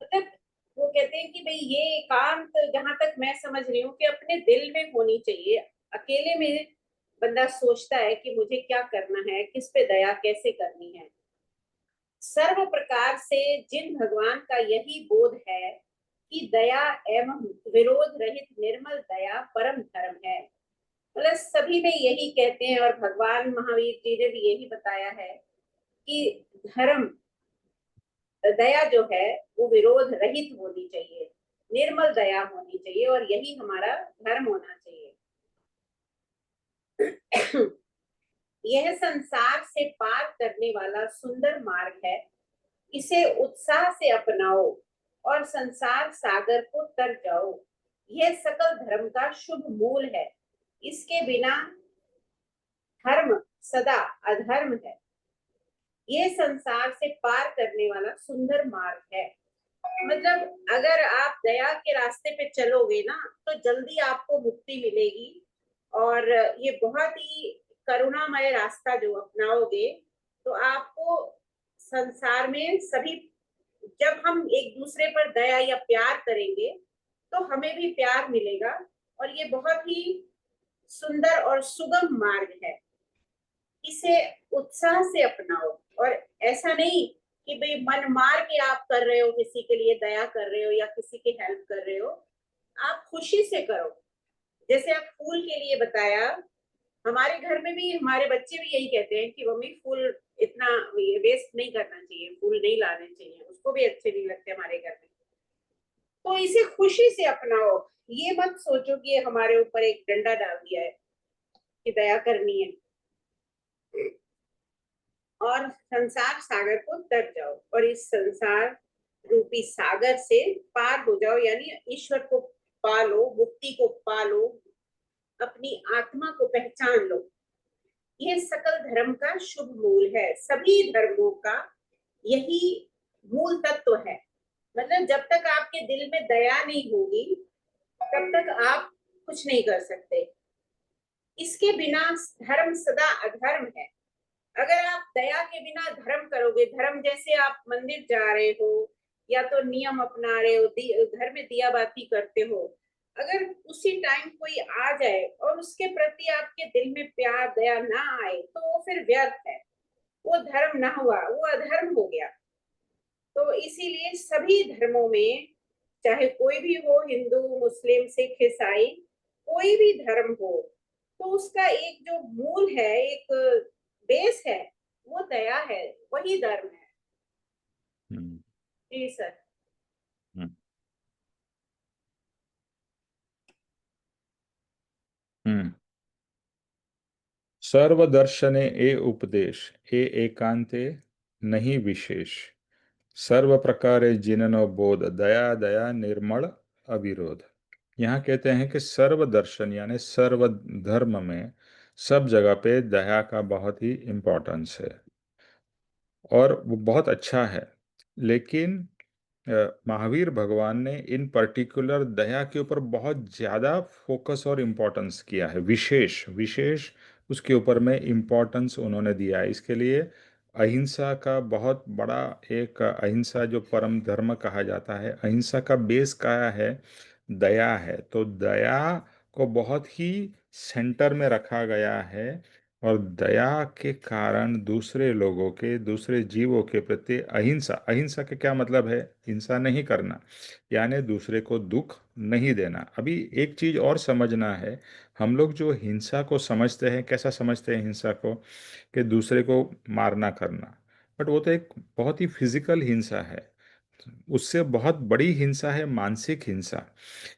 मतलब वो कहते हैं कि भाई ये एकांत, जहां तक मैं समझ रही हूँ, कि अपने दिल में होनी चाहिए। अकेले में बंदा सोचता है कि मुझे क्या करना है, किस पे दया कैसे करनी है। सर्व प्रकार से जिन भगवान का यही बोध है कि दया एवं विरोध रहित निर्मल दया परम धर्म है। मतलब सभी में यही कहते हैं, और भगवान महावीर जी ने भी यही बताया है कि धर्म, दया जो है वो विरोध रहित होनी चाहिए, निर्मल दया होनी चाहिए, और यही हमारा धर्म होना चाहिए। यह संसार से पार करने वाला सुंदर मार्ग है। इसे उत्साह से अपनाओ और संसार सागर को तर जाओ। यह सकल धर्म का शुभ मूल है। इसके बिना धर्म सदा अधर्म है। यह संसार से पार करने वाला सुंदर मार्ग है। मतलब अगर आप दया के रास्ते पे चलोगे ना, तो जल्दी आपको मुक्ति मिलेगी। और ये बहुत ही करुणामय रास्ता जो अपनाओगे, तो आपको संसार में सभी, जब हम एक दूसरे पर दया या प्यार करेंगे तो हमें भी प्यार मिलेगा। और ये बहुत ही सुंदर और सुगम मार्ग है। इसे उत्साह से अपनाओ। और ऐसा नहीं कि भाई मन मार के आप कर रहे हो, किसी के लिए दया कर रहे हो या किसी की हेल्प कर रहे हो। आप खुशी से करो। जैसे आप फूल के लिए बताया, हमारे घर में भी हमारे बच्चे भी यही कहते हैं कि मम्मी फूल इतना वेस्ट नहीं करना चाहिए, फूल नहीं लाने चाहिए, उसको भी अच्छे नहीं लगते हमारे घर में। तो इसे खुशी से अपनाओ। ये मत सोचो कि हमारे ऊपर एक डंडा डाल दिया है कि दया करनी है। और संसार सागर को तर जाओ, और इस संसार रूपी सागर से पार हो जाओ, यानी ईश्वर को पालो, मुक्ति को पालो, अपनी आत्मा को पहचान लो। यह सकल धर्म का शुभ मूल है। सभी धर्मों का यही मूल तत्व है। मतलब जब तक आपके दिल में दया नहीं होगी, तब तक आप कुछ नहीं कर सकते। इसके बिना धर्म सदा अधर्म है। अगर आप दया के बिना धर्म करोगे, धर्म जैसे आप मंदिर जा रहे हो या तो नियम अपना रहे हो, घर में दिया बाती करते हो, अगर उसी टाइम कोई आ जाए और उसके प्रति आपके दिल में प्यार दया ना आए, तो वो फिर व्यर्थ है, वो धर्म ना हुआ, वो अधर्म हो गया। तो इसीलिए सभी धर्मों में, चाहे कोई भी हो, हिंदू मुस्लिम सिख ईसाई, कोई भी धर्म हो, तो उसका एक जो मूल है, एक बेस है, वो दया है, वही धर्म है। जी सर। हम्म हम्म। सर्वदर्शने ए उपदेश ए एकांते नहीं विशेष, सर्व प्रकारे जिननो बोध दया दया निर्मल अविरोध। यहाँ कहते हैं कि सर्व दर्शन यानी सर्व धर्म में सब जगह पे दया का बहुत ही इम्पोर्टेंस है और वो बहुत अच्छा है। लेकिन महावीर भगवान ने इन पर्टिकुलर दया के ऊपर बहुत ज़्यादा फोकस और इम्पोर्टेंस किया है, विशेष विशेष उसके ऊपर में इम्पोर्टेंस उन्होंने दिया है। इसके लिए अहिंसा का बहुत बड़ा एक, अहिंसा जो परम धर्म कहा जाता है, अहिंसा का बेस क्या है? दया है। तो दया को बहुत ही सेंटर में रखा गया है और दया के कारण दूसरे लोगों के, दूसरे जीवों के प्रति अहिंसा, अहिंसा के क्या मतलब है? हिंसा नहीं करना, यानी दूसरे को दुख नहीं देना। अभी एक चीज और समझना है, हम लोग जो हिंसा को समझते हैं, कैसा समझते हैं हिंसा को? कि दूसरे को मारना करना, बट वो तो एक बहुत ही फिजिकल हिंसा है। उससे बहुत बड़ी हिंसा है मानसिक हिंसा,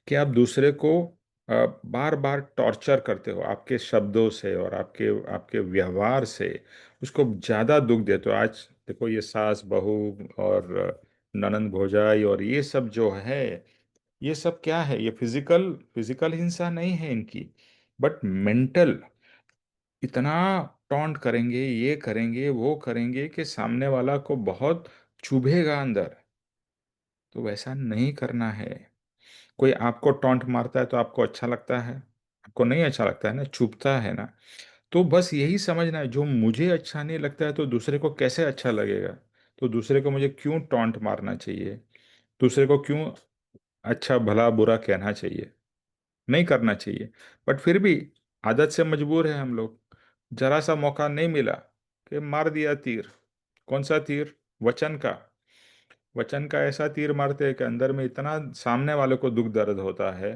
कि आप दूसरे को बार बार टॉर्चर करते हो आपके शब्दों से और आपके आपके व्यवहार से, उसको ज़्यादा दुख देते हो। आज देखो ये सास बहू और ननंद भौजाई और ये सब जो है, ये सब क्या है? ये फिजिकल फिजिकल हिंसा नहीं है इनकी, बट मेंटल। इतना टॉन्ट करेंगे, ये करेंगे वो करेंगे कि सामने वाला को बहुत चुभेगा अंदर। तो वैसा नहीं करना है। कोई आपको टॉन्ट मारता है तो आपको अच्छा लगता है? आपको नहीं अच्छा लगता है ना, चुभता है ना। तो बस यही समझना है, जो मुझे अच्छा नहीं लगता है तो दूसरे को कैसे अच्छा लगेगा? तो दूसरे को मुझे क्यों टॉन्ट मारना चाहिए? दूसरे को क्यों अच्छा भला बुरा कहना चाहिए? नहीं करना चाहिए। बट फिर भी आदत से मजबूर है हम लोग। जरा सा मौका नहीं मिला कि मार दिया तीर। कौन सा तीर? वचन का। वचन का ऐसा तीर मारते हैं कि अंदर में इतना सामने वाले को दुख दर्द होता है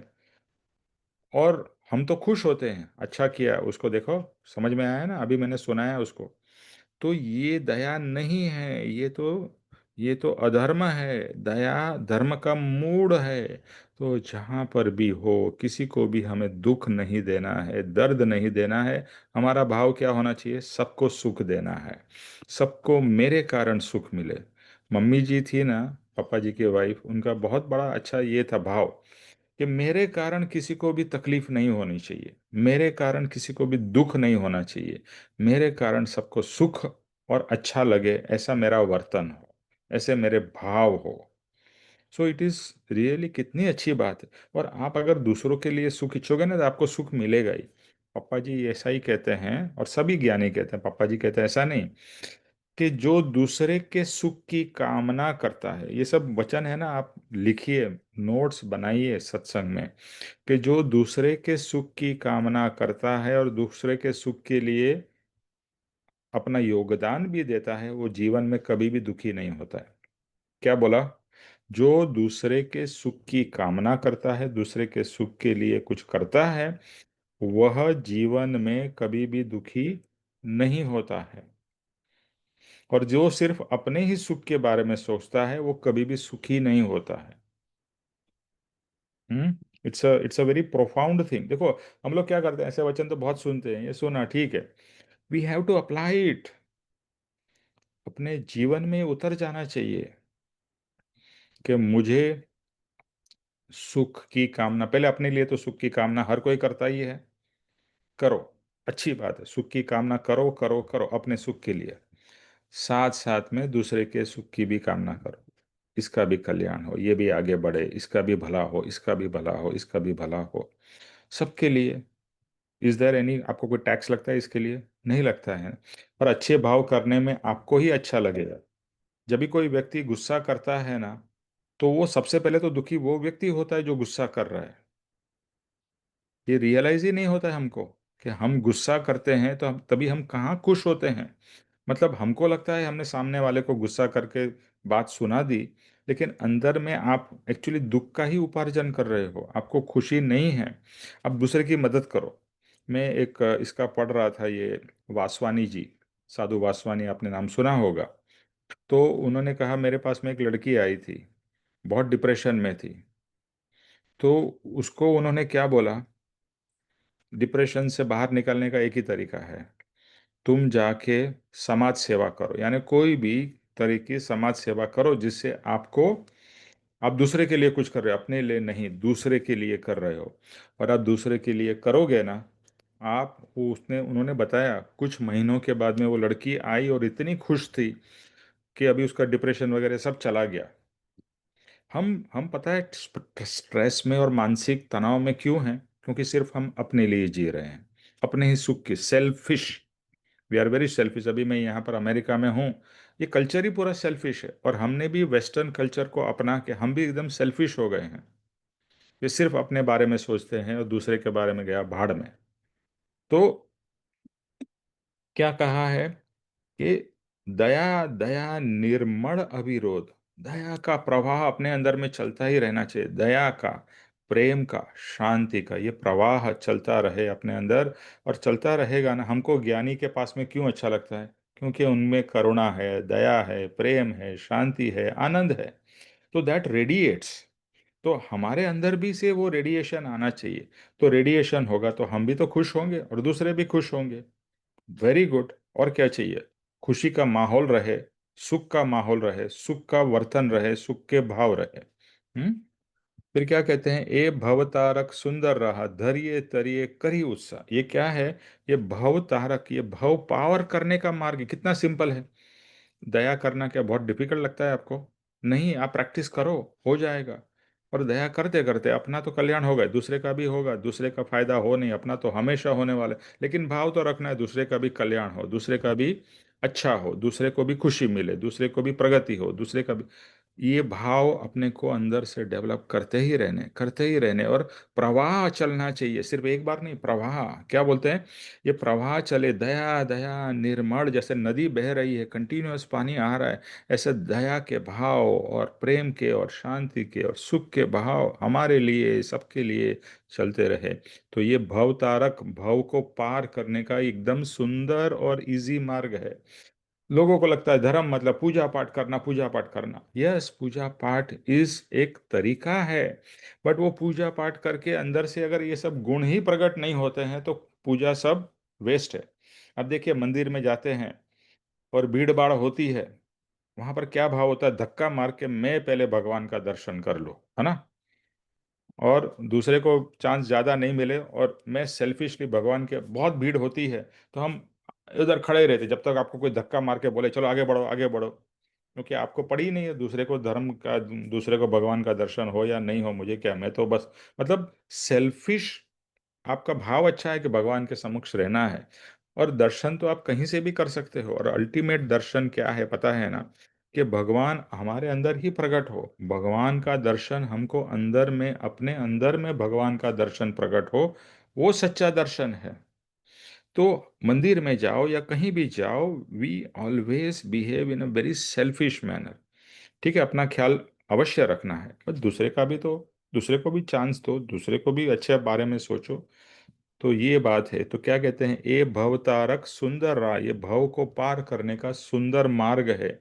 और हम तो खुश होते हैं, अच्छा किया उसको, देखो समझ में आया ना, अभी मैंने सुनाया उसको। तो ये दया नहीं है, ये तो अधर्म है। दया धर्म का मूड है। तो जहाँ पर भी हो, किसी को भी हमें दुख नहीं देना है, दर्द नहीं देना है। हमारा भाव क्या होना चाहिए? सबको सुख देना है, सबको मेरे कारण सुख मिले। मम्मी जी थी ना, पापा जी की वाइफ, उनका बहुत बड़ा अच्छा ये था भाव कि मेरे कारण किसी को भी तकलीफ नहीं होनी चाहिए, मेरे कारण किसी को भी दुख नहीं होना चाहिए, मेरे कारण सबको सुख और अच्छा लगे, ऐसा मेरा वर्तन हो, ऐसे मेरे भाव हो। सो इट इज रियली कितनी अच्छी बात है। और आप अगर दूसरों के लिए सुख इच्छोगे ना तो आपको सुख मिलेगा ही। पापा जी ऐसा ही कहते हैं और सभी ज्ञानी कहते हैं, पापा जी कहते हैं ऐसा नहीं, कि जो दूसरे के सुख की कामना करता है, ये सब वचन है ना, आप लिखिए, नोट्स बनाइए सत्संग में, कि जो दूसरे के सुख की कामना करता है और दूसरे के सुख के लिए अपना योगदान भी देता है, वो जीवन में कभी भी दुखी नहीं होता है। क्या बोला? जो दूसरे के सुख की कामना करता है, दूसरे के सुख के लिए कुछ करता है, वह जीवन में कभी भी दुखी नहीं होता है। और जो सिर्फ अपने ही सुख के बारे में सोचता है, वो कभी भी सुखी नहीं होता है। It's a very profound thing. देखो हम लोग क्या करते हैं, ऐसे वचन तो बहुत सुनते हैं, ये सुना ठीक है, we have to apply it, अपने जीवन में उतर जाना चाहिए कि मुझे सुख की कामना, पहले अपने लिए तो सुख की कामना हर कोई करता ही है, करो, अच्छी बात है, सुख की कामना करो करो करो अपने सुख के लिए। साथ साथ में दूसरे के सुख की भी कामना करो, इसका भी कल्याण हो, ये भी आगे बढ़े, इसका भी भला हो, इसका भी भला हो, इसका भी भला हो, सबके लिए। इज देयर एनी, आपको कोई टैक्स लगता है इसके लिए? नहीं लगता है। और अच्छे भाव करने में आपको ही अच्छा लगेगा। जब भी कोई व्यक्ति गुस्सा करता है ना, तो वो सबसे पहले तो दुखी वो व्यक्ति होता है जो गुस्सा कर रहा है। ये रियलाइज ही नहीं होता है हमको कि हम गुस्सा करते हैं तो हम तभी हम कहाँ खुश होते हैं। मतलब हमको लगता है हमने सामने वाले को गुस्सा करके बात सुना दी, लेकिन अंदर में आप एक्चुअली दुख का ही उपार्जन कर रहे हो, आपको खुशी नहीं है। अब दूसरे की मदद करो। मैं एक इसका पढ़ रहा था, ये वासवानी जी, साधु वासवानी, आपने नाम सुना होगा। तो उन्होंने कहा मेरे पास में एक लड़की आई थी, बहुत डिप्रेशन में थी। तो उसको उन्होंने क्या बोला, डिप्रेशन से बाहर निकलने का एक ही तरीका है, तुम जाके समाज सेवा करो, यानी कोई भी तरह की समाज सेवा करो जिससे आपको, आप दूसरे के लिए कुछ कर रहे हो, अपने लिए नहीं, दूसरे के लिए कर रहे हो। और आप दूसरे के लिए करोगे ना, आप वो उसने उन्होंने बताया कुछ महीनों के बाद में वो लड़की आई और इतनी खुश थी कि अभी उसका डिप्रेशन वगैरह सब चला गया। हम पता है स्ट्रेस में और मानसिक तनाव में क्यों हैं? क्योंकि सिर्फ हम अपने लिए जी रहे हैं, अपने ही सुख की, selfish. We are very selfish. अभी मैं यहाँ पर अमेरिका में हूँ, ये कल्चर ही पूरा सेल्फिश है, और हमने भी वेस्टर्न कल्चर को अपना के हम भी एकदम सेल्फिश हो गए हैं। ये सिर्फ अपने बारे में सोचते हैं और दूसरे के बारे में गया भाड़ में। तो क्या कहा है कि दया दया निर्मल अविरोध, दया का प्रवाह अपने अंदर में चलता ही रहना चाहिए। दया का, प्रेम का, शांति का ये प्रवाह चलता रहे अपने अंदर, और चलता रहेगा ना। हमको ज्ञानी के पास में क्यों अच्छा लगता है? क्योंकि उनमें करुणा है, दया है, प्रेम है, शांति है, आनंद है। तो दैट रेडिएट्स। तो हमारे अंदर भी से वो रेडिएशन आना चाहिए। तो रेडिएशन होगा तो हम भी तो खुश होंगे और दूसरे भी खुश होंगे। Very good. और क्या चाहिए? खुशी का माहौल रहे, सुख का माहौल रहे, सुख का वर्तन रहे, सुख के भाव रहे। हम्म। फिर क्या कहते हैं, ए भवतारक सुंदर रहा, धैर्य तरिये करी उत्साह। ये क्या है? ये भव तारक, ये भव पावर करने का मार्ग। कितना सिंपल है। दया करना क्या बहुत डिफिकल्ट लगता है आपको? नहीं, आप प्रैक्टिस करो, हो जाएगा। और दया करते करते अपना तो कल्याण होगा, दूसरे का भी होगा। दूसरे का फायदा हो नहीं, अपना तो हमेशा होने वाला है। लेकिन भाव तो रखना है, दूसरे का भी कल्याण हो, दूसरे का भी अच्छा हो, दूसरे को भी खुशी मिले, दूसरे को भी प्रगति हो, दूसरे का भी। ये भाव अपने को अंदर से डेवलप करते ही रहने, करते ही रहने। और प्रवाह चलना चाहिए, सिर्फ एक बार नहीं, प्रवाह। क्या बोलते हैं? ये प्रवाह चले, दया दया निर्मल, जैसे नदी बह रही है, कंटिन्यूअस पानी आ रहा है, ऐसे दया के भाव और प्रेम के और शांति के और सुख के भाव हमारे लिए, सबके लिए चलते रहे। तो ये भव तारक, भव को पार करने का एकदम सुंदर और इजी मार्ग है। लोगों को लगता है धर्म मतलब पूजा पाठ करना, पूजा पाठ करना। यस, पूजा पाठ इस एक तरीका है। बट वो पूजा पाठ करके अंदर से अगर ये सब गुण ही प्रकट नहीं होते हैं तो पूजा सब वेस्ट है। अब देखिए, मंदिर में जाते हैं और भीड़ भाड़ होती है, वहां पर क्या भाव होता है? धक्का मार के मैं पहले भगवान का दर्शन कर लो, है ना। और दूसरे को चांस ज़्यादा नहीं मिले, और मैं सेल्फिशली, भगवान के बहुत भीड़ होती है तो हम उधर खड़े ही रहते जब तक आपको कोई धक्का मार के बोले चलो आगे बढ़ो, आगे बढ़ो। क्योंकि आपको पड़ी ही नहीं है दूसरे को धर्म का, दूसरे को भगवान का दर्शन हो या नहीं हो, मुझे क्या, मैं तो बस, मतलब सेल्फिश। आपका भाव अच्छा है कि भगवान के समक्ष रहना है। और दर्शन तो आप कहीं से भी कर सकते हो, और अल्टीमेट दर्शन क्या है पता है ना? कि भगवान हमारे अंदर ही प्रकट हो। भगवान का दर्शन हमको अंदर में, अपने अंदर में भगवान का दर्शन प्रकट हो, वो सच्चा दर्शन है। तो मंदिर में जाओ या कहीं भी जाओ, we always behave in a very selfish manner. ठीक है, अपना ख्याल अवश्य रखना है, पर दूसरे का भी तो, दूसरे को भी चांस दो, दूसरे को भी अच्छे बारे में सोचो। तो ये बात है। तो क्या कहते हैं, ए भवतारक सुंदर राह, ये भव को पार करने का सुंदर मार्ग है।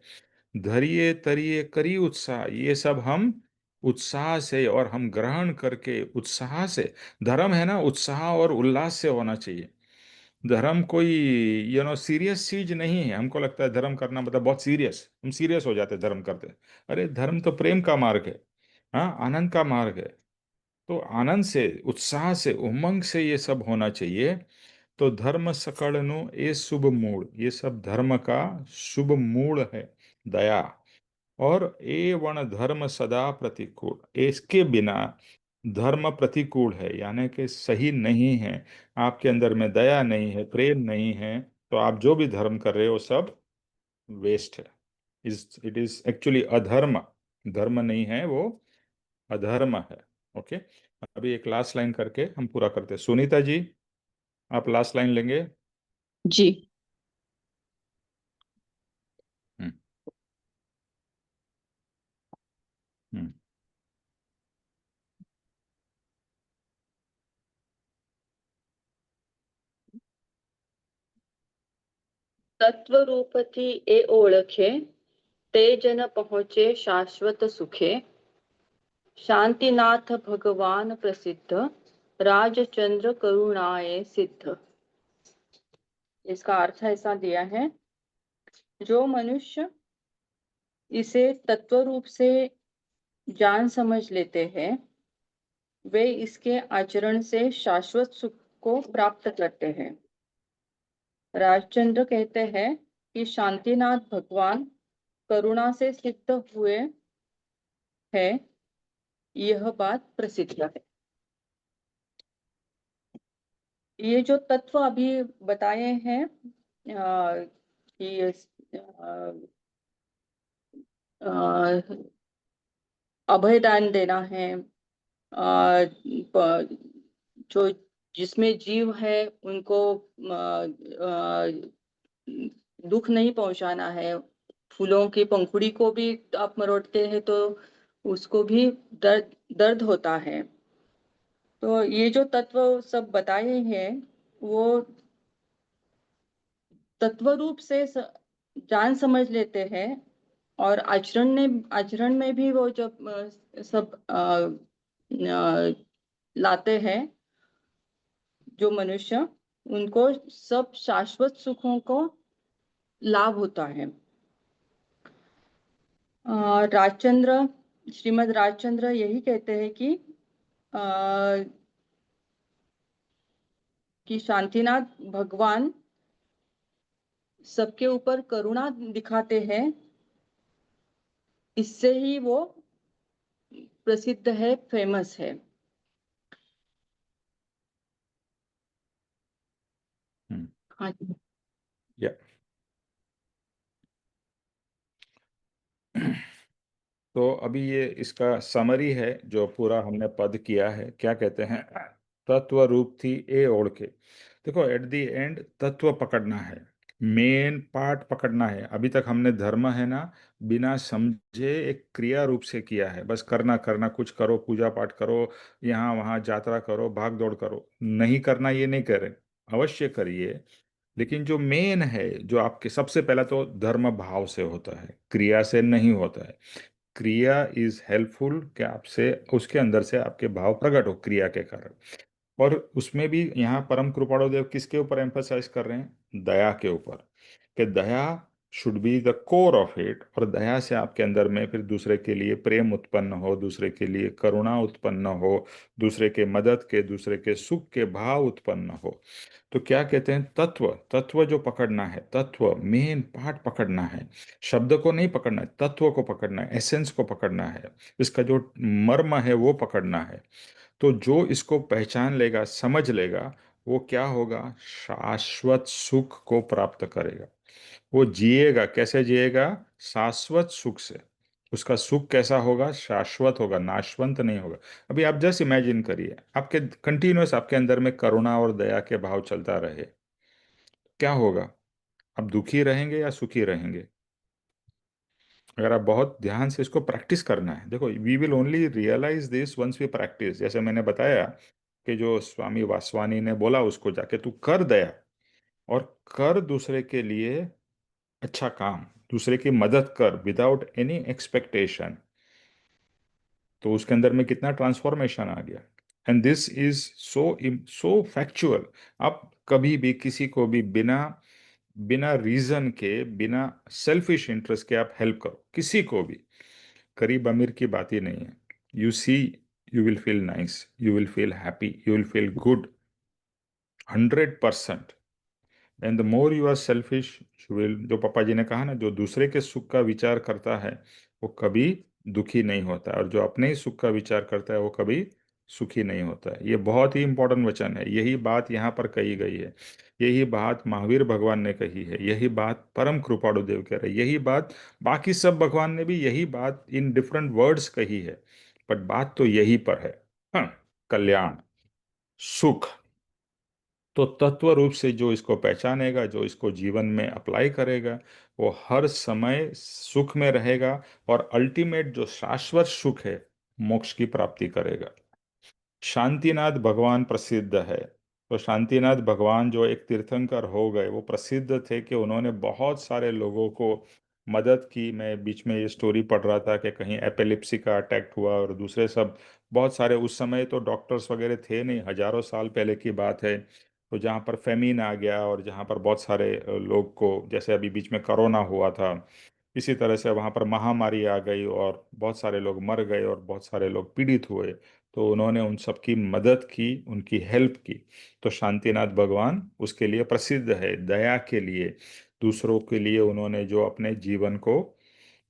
धैर्य तरिये करी उत्साह, ये सब हम उत्साह से और हम ग्रहण करके उत्साह से। धर्म है ना, उत्साह और उल्लास से होना चाहिए। धर्म कोई सीरियस चीज नहीं है। हमको लगता है धर्म करना मतलब बहुत सीरियस, हम सीरियस हो जाते हैं धर्म करते। अरे धर्म तो प्रेम का मार्ग है, हाँ, आनंद का मार्ग है। तो आनंद से, उत्साह से, उमंग से ये सब होना चाहिए। तो धर्म सकड़नु ये शुभ मूल, ये सब धर्म का शुभ मूल है, दया। और ए वण धर्म सदा प्रतिकूल, इसके बिना धर्म प्रतिकूल है, यानी कि सही नहीं है। आपके अंदर में दया नहीं है, प्रेम नहीं है, तो आप जो भी धर्म कर रहे हो सब वेस्ट है। इट इज एक्चुअली अधर्म। धर्म नहीं है वो, अधर्म है। ओके। अभी एक लास्ट लाइन करके हम पूरा करते हैं। सुनीता जी, आप लास्ट लाइन लेंगे? जी। हम्म। हम्म। तत्व रूपથી એ ઓળખે ते जन पहुँचे शाश्वत सुखे, शांतिनाथ भगवान प्रसिद्ध, राजचंद्र करुणाए सिद्ध। इसका अर्थ ऐसा दिया है, जो मनुष्य इसे तत्व रूप से जान समझ लेते हैं, वे इसके आचरण से शाश्वत सुख को प्राप्त करते हैं। राजचंद्र कहते हैं कि शांतिनाथ भगवान करुणा से सिद्ध हुए हैं, यह बात प्रसिद्ध है। ये जो तत्व अभी बताए हैं कि अभयदान देना है, जो जिसमें जीव है उनको दुख नहीं पहुंचाना है। फूलों की पंखुड़ी को भी आप मरोड़ते हैं तो उसको भी दर्द होता है। तो ये जो तत्व सब बताए हैं वो तत्व रूप से जान समझ लेते हैं, और आचरण में भी वो जब सब लाते हैं जो मनुष्य, उनको सब शाश्वत सुखों को लाभ होता है। राजचंद्र, श्रीमद् राजचंद्र यही कहते हैं कि शांतिनाथ भगवान सबके ऊपर करुणा दिखाते हैं, इससे ही वो प्रसिद्ध है, फेमस है। हाँ जी। या तो अभी ये इसका समरी है जो पूरा हमने पद किया है। क्या कहते हैं? तत्व रूप थी ए ओढ़ के। देखो, एट द एंड तत्व पकड़ना है, मेन पार्ट पकड़ना है। अभी तक हमने धर्म है ना, बिना समझे एक क्रिया रूप से किया है। बस करना करना, कुछ करो, पूजा पाठ करो, यहाँ वहाँ यात्रा करो, भाग दौड़ करो। नहीं करना ये नहीं कह रहे, अवश्य करिए, लेकिन जो मेन है, जो आपके सबसे पहला तो धर्म भाव से होता है, क्रिया से नहीं होता है। क्रिया इज हेल्पफुल कि आपसे उसके अंदर से आपके भाव प्रकट हो क्रिया के कारण। और उसमें भी यहाँ परम कृपाणु देव किसके ऊपर एम्फसाइज कर रहे हैं? दया के ऊपर, कि दया should be the core of it. और दया से आपके अंदर में फिर दूसरे के लिए प्रेम उत्पन्न हो, दूसरे के लिए करुणा उत्पन्न हो, दूसरे के मदद के, दूसरे के सुख के भाव उत्पन्न हो। तो क्या कहते हैं? तत्व, तत्व जो पकड़ना है, तत्व मेन पार्ट पकड़ना है। शब्द को नहीं पकड़ना है, तत्व को पकड़ना है, एसेंस को पकड़ना है, इसका जो मर्म है वो पकड़ना है। तो जो इसको पहचान लेगा, समझ लेगा, वो क्या होगा? शाश्वत सुख को प्राप्त करेगा। वो जिएगा, कैसे जिएगा? शाश्वत सुख से। उसका सुख कैसा होगा? शाश्वत होगा, नाशवंत नहीं होगा। अभी आप जस्ट इमेजिन करिए, आपके कंटिन्यूअस आपके अंदर में करुणा और दया के भाव चलता रहे, क्या होगा? आप दुखी रहेंगे या सुखी रहेंगे? अगर आप बहुत ध्यान से इसको प्रैक्टिस करना है, देखो, we will only realise this once we practise. जैसे मैंने बताया कि जो स्वामी वासवानी ने बोला उसको जाके तू कर दया, और कर दूसरे के लिए अच्छा काम, दूसरे की मदद कर विदाउट एनी एक्सपेक्टेशन। तो उसके अंदर में कितना ट्रांसफॉर्मेशन आ गया। And this is so so factual. आप कभी भी किसी को भी बिना बिना रीजन के, बिना सेल्फिश इंटरेस्ट के आप हेल्प करो किसी को भी, गरीब अमीर की बात ही नहीं है। You see, you will feel nice, you will feel happy, you will feel good 100%। And the more you are selfish, you will, जो पापा जी ने कहा ना, जो दूसरे के सुख का विचार करता है वो कभी दुखी नहीं होता, और जो अपने ही सुख का विचार करता है वो कभी सुखी नहीं होता है। ये बहुत ही इंपॉर्टेंट वचन है। यही बात यहाँ पर कही गई है, यही बात महावीर भगवान ने कही है, यही बात परम कृपाणु देव कह रहे हैं, यही बात बाकी सब भगवान ने भी यही बात इन डिफरेंट वर्ड्स कही है। बट बात तो यही पर है। हाँ, कल्याण, सुख। तो तत्व रूप से जो इसको पहचानेगा, जो इसको जीवन में अप्लाई करेगा, वो हर समय सुख में रहेगा, और अल्टीमेट जो शाश्वत सुख है, मोक्ष की प्राप्ति करेगा। शांतिनाथ भगवान प्रसिद्ध है। तो शांतिनाथ भगवान जो एक तीर्थंकर हो गए, वो प्रसिद्ध थे कि उन्होंने बहुत सारे लोगों को मदद की। मैं बीच में ये स्टोरी पढ़ रहा था कि कहीं एपिलेप्सी का अटैक हुआ और दूसरे सब बहुत सारे, उस समय तो डॉक्टर्स वगैरह थे नहीं, हजारों साल पहले की बात है। तो जहाँ पर फेमिन आ गया और जहाँ पर बहुत सारे लोग को, जैसे अभी बीच में कोरोना हुआ था, इसी तरह से वहाँ पर महामारी आ गई और बहुत सारे लोग मर गए और बहुत सारे लोग पीड़ित हुए। तो उन्होंने उन सबकी मदद की, उनकी हेल्प की। तो शांतिनाथ भगवान उसके लिए प्रसिद्ध है, दया के लिए, दूसरों के लिए उन्होंने जो अपने जीवन को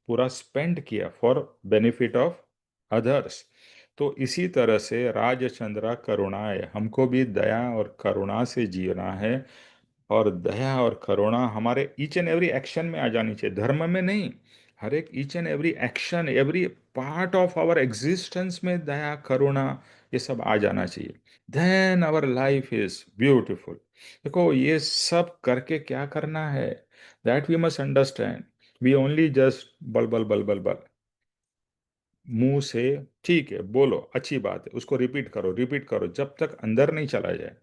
पूरा स्पेंड किया फॉर बेनिफिट ऑफ अदर्स। तो इसी तरह से राजचंद्रा करुणाए, हमको भी दया और करुणा से जीना है। और दया और करुणा हमारे ईच एंड एवरी एक्शन में आ जानी चाहिए, धर्म में नहीं, हर एक each and every action, every part of our existence में दया करुणा ये सब आ जाना चाहिए। Then our life is beautiful. देखो ये सब करके क्या करना है, that we must understand. We only just बल बल बल बल बल, मुंह से ठीक है बोलो, अच्छी बात है, उसको रिपीट करो रिपीट करो, जब तक अंदर नहीं चला जाए।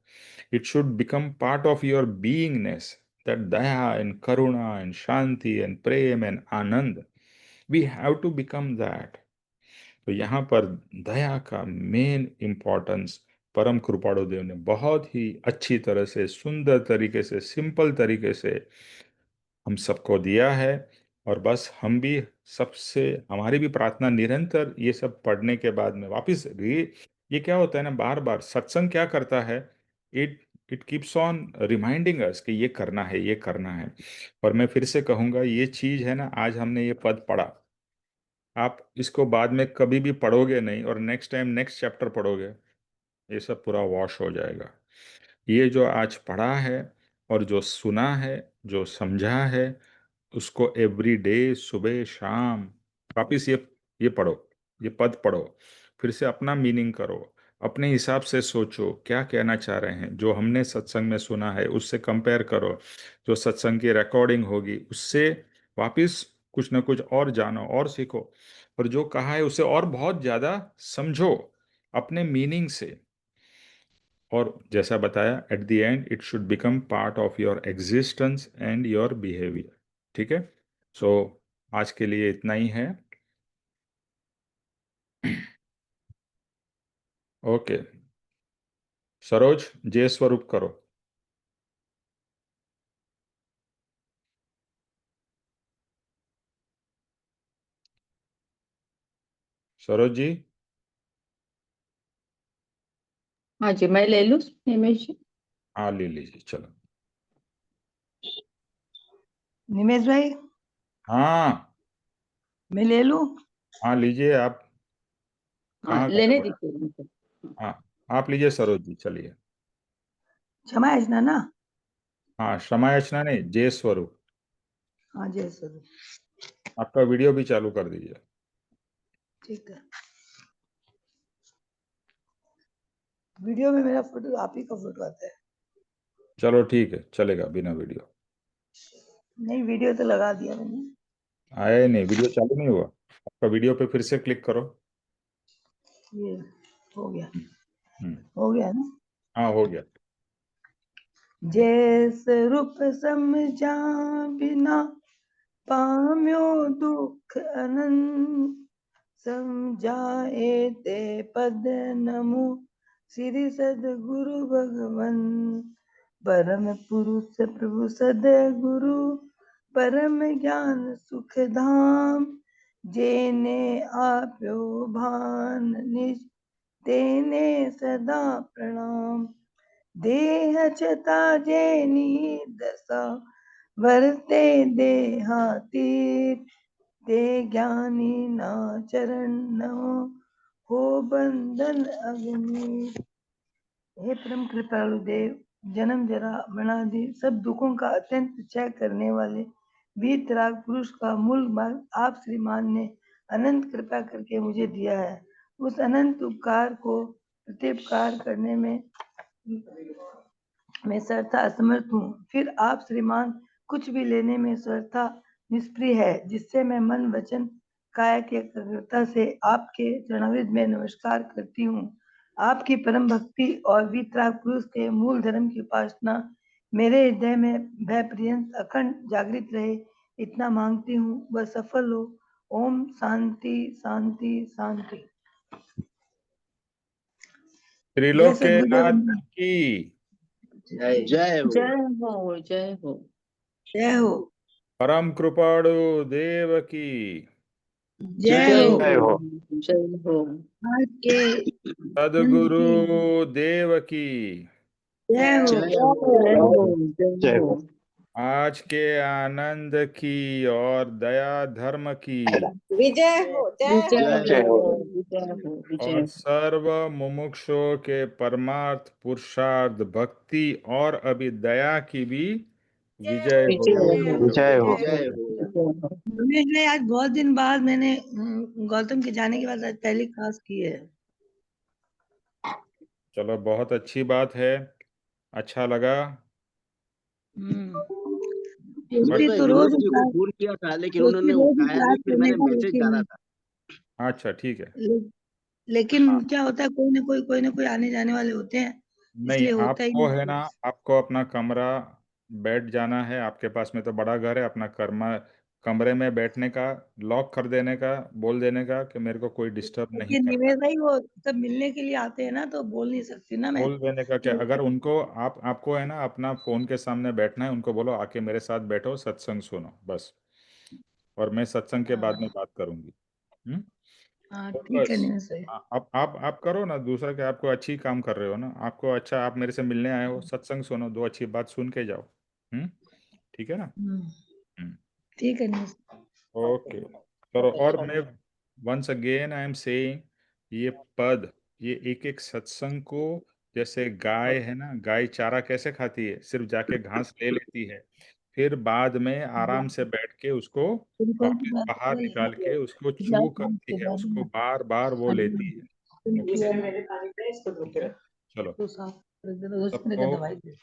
It should become part of your beingness, that दया एंड करुणा एंड शांति एंड प्रेम एंड आनंद, we have to become that. तो यहाँ पर दया का मेन इम्पोर्टेंस परम कृपाणु देव ने बहुत ही अच्छी तरह से, सुंदर तरीके से, सिंपल तरीके से हम सबको दिया है। और बस हम भी सबसे, हमारी भी प्रार्थना निरंतर ये सब पढ़ने के बाद में वापस ये क्या होता है ना, बार बार सत्संग क्या करता है, it it keeps on reminding अस कि ये करना है ये करना है। और मैं फिर से कहूँगा, ये चीज़ है ना, आज हमने ये पद पढ़ा, आप इसको बाद में कभी भी पढ़ोगे नहीं और नेक्स्ट टाइम नेक्स्ट चैप्टर पढ़ोगे, ये सब पूरा वॉश हो जाएगा। ये जो आज पढ़ा है और जो सुना है, जो समझा है, उसको एवरी डे सुबह शाम वापिस ये पढ़ो, ये पद पढ़ो, फिर से अपना मीनिंग करो, अपने हिसाब से सोचो क्या कहना चाह रहे हैं। जो हमने सत्संग में सुना है उससे कंपेयर करो, जो सत्संग की रिकॉर्डिंग होगी उससे वापिस कुछ ना कुछ और जानो और सीखो, और जो कहा है उसे और बहुत ज़्यादा समझो अपने मीनिंग से। और जैसा बताया, at the end it should become part of your existence and your behaviour. ठीक है, सो आज के लिए इतना ही है। ओके, सरोज जय स्वरूप करो। सरोज जी। हाँ जी, मैं ले लूँ निमेश जी? हाँ ले लीजिए, चलो। निमेश भाई, हाँ मैं ले लूं? हाँ लीजिए आप। हाँ, कहाँ लेने गए? दीजिए उनको। हाँ आप लीजिए सरोज जी, चलिए। क्षमा याचना ना? हाँ क्षमा याचना नहीं, जय स्वरूप। हाँ जय सर। आपका वीडियो भी चालू कर दीजिए। ठीक है। वीडियो में मेरा फोटो, आप ही का फोटो आता है। चलो ठीक है, चलेगा बिना वीडियो। नहीं, वीडियो तो लगा दिया मैंने। आया ही नहीं, वीडियो चालू नहीं हुआ आपका। वीडियो पे फिर से क्लिक करो। ये हो गया। हम्म, हो गया ना? हाँ हो गया। जैसे रूप समझा बिना पाम्यो दुख अनंत, समझाए ते पद नमो श्री सदगुरु भगवन। परम पुरुष प्रभु सदगुरु, परम ज्ञान सुख धाम, जेने आप्यो भान निज, तेने सदा प्रणाम। देह चता जेनी दशा, वर्ते देहातीत, ते ज्ञानी ना चरण नमो, हो बंधन अग्नि। हे परम कृपालु देव, जन्म जरा मरणादि सब दुखों का अत्यंत क्षय करने वाले वीतराग पुरुष का मूल मार्ग आप श्रीमान ने अनंत कृपा करके मुझे दिया है। उस अनंत उपकार को प्रत्युपकार करने में मैं सर्वथा असमर्थ हूँ। फिर आप श्रीमान कुछ भी लेने में सर्वथा निष्प्रिय है, जिससे मैं मन वचन काया की एकाग्रता से आपके चरणारविंद में नमस्कार करती हूँ। आपकी परम भक्ति और वीतराग पुरुष के मूल धर्म की उपासना मेरे हृदय में भय पर्यंत अखंड जागृत रहे, इतना मांगती हूँ वह सफल हो। ओम शांति शांति शांति। जय त्रिलोक्यनाथ सद्गुरुदेव। की जय हो। जय हो जय हो। जय हो। परम कृपाणु देव की जय हो। जय हो जय हो। आज के सद्गुरु देव की जय हो। जय जय हो। हो जय हो। आज के आनंद की और दया धर्म की विजय हो, जय विजय हो। हो विजय हो विजय और हो। सर्व मुमुक्षुओं के परमार्थ पुरुषार्थ भक्ति और अभी दया की भी विजय हो। विजय हो जय हो। विजय हो। रमेश भाई, आज बहुत दिन बाद मैंने गौतम के जाने के बाद आज पहली क्लास की है। चलो, बहुत अच्छी बात है, अच्छा लगा। उसकी मैं तो विनोद रोज जी को फोन किया था लेकिन उसकी उन्होंने रोज उठाया नहीं, क्लास फिर करने मैंने का, मैसेज डाला था। अच्छा, ठीक है। लेकिन हाँ, क्या होता है, कोई ना कोई आने जाने वाले होते हैं, नहीं, इसलिए होता ही आपको है ना, नहीं। आपको अपना कमरा बैठ जाना है। आपके पास में तो बड़ा घर है, अपना कमरे में बैठने का, लॉक कर देने का, बोल देने का कि मेरे को कोई डिस्टर्ब नहीं लेकिन करना। निवेश भाई वो सब मिलने के लिए आते हैं ना, तो बोल नहीं सकती ना मैं। बोल देने का क्या, अगर उनको आपको है ना अपना फोन के सामने बैठना है, उनको बोलो आके मेरे साथ बैठो, सत्संग सुनो बस, और मैं सत्संग के बाद में हाँ बात करूंगी। हम्म। हाँ, तो ठीक है बस, निवेश भाई। आप करो ना, दूसरा क्या, आपको अच्छी काम कर रहे हो ना, आपको अच्छा, आप मेरे से मिलने आए हो, सत्संग सुनो, दो अच्छी बात सुन के जाओ। ठीक है ना। हम्म, हम्म। ठीक है निवेश। ओके, चलो। और मैं once again I am saying, ये पद, ये एक एक सत्संग को, जैसे गाय है ना, गाय चारा कैसे खाती है, सिर्फ जाके घास ले लेती है, फिर बाद में आराम से बैठ के उसको सिंपल सी वापस बात बाहर है, निकाल के उसको ग्लास चू पानी करती के है, बाद उसको में बार बार वो लेती है। ओके, चलो, तो साफ कर देना, उसमें सबको का दवाई दे,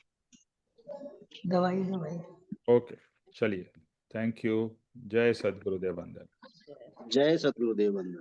दवाई दवाई। ओके, चलिए, थैंक यू। जय सद्गुरुदेव वंदन। जय सतगुरुदेव वंदना।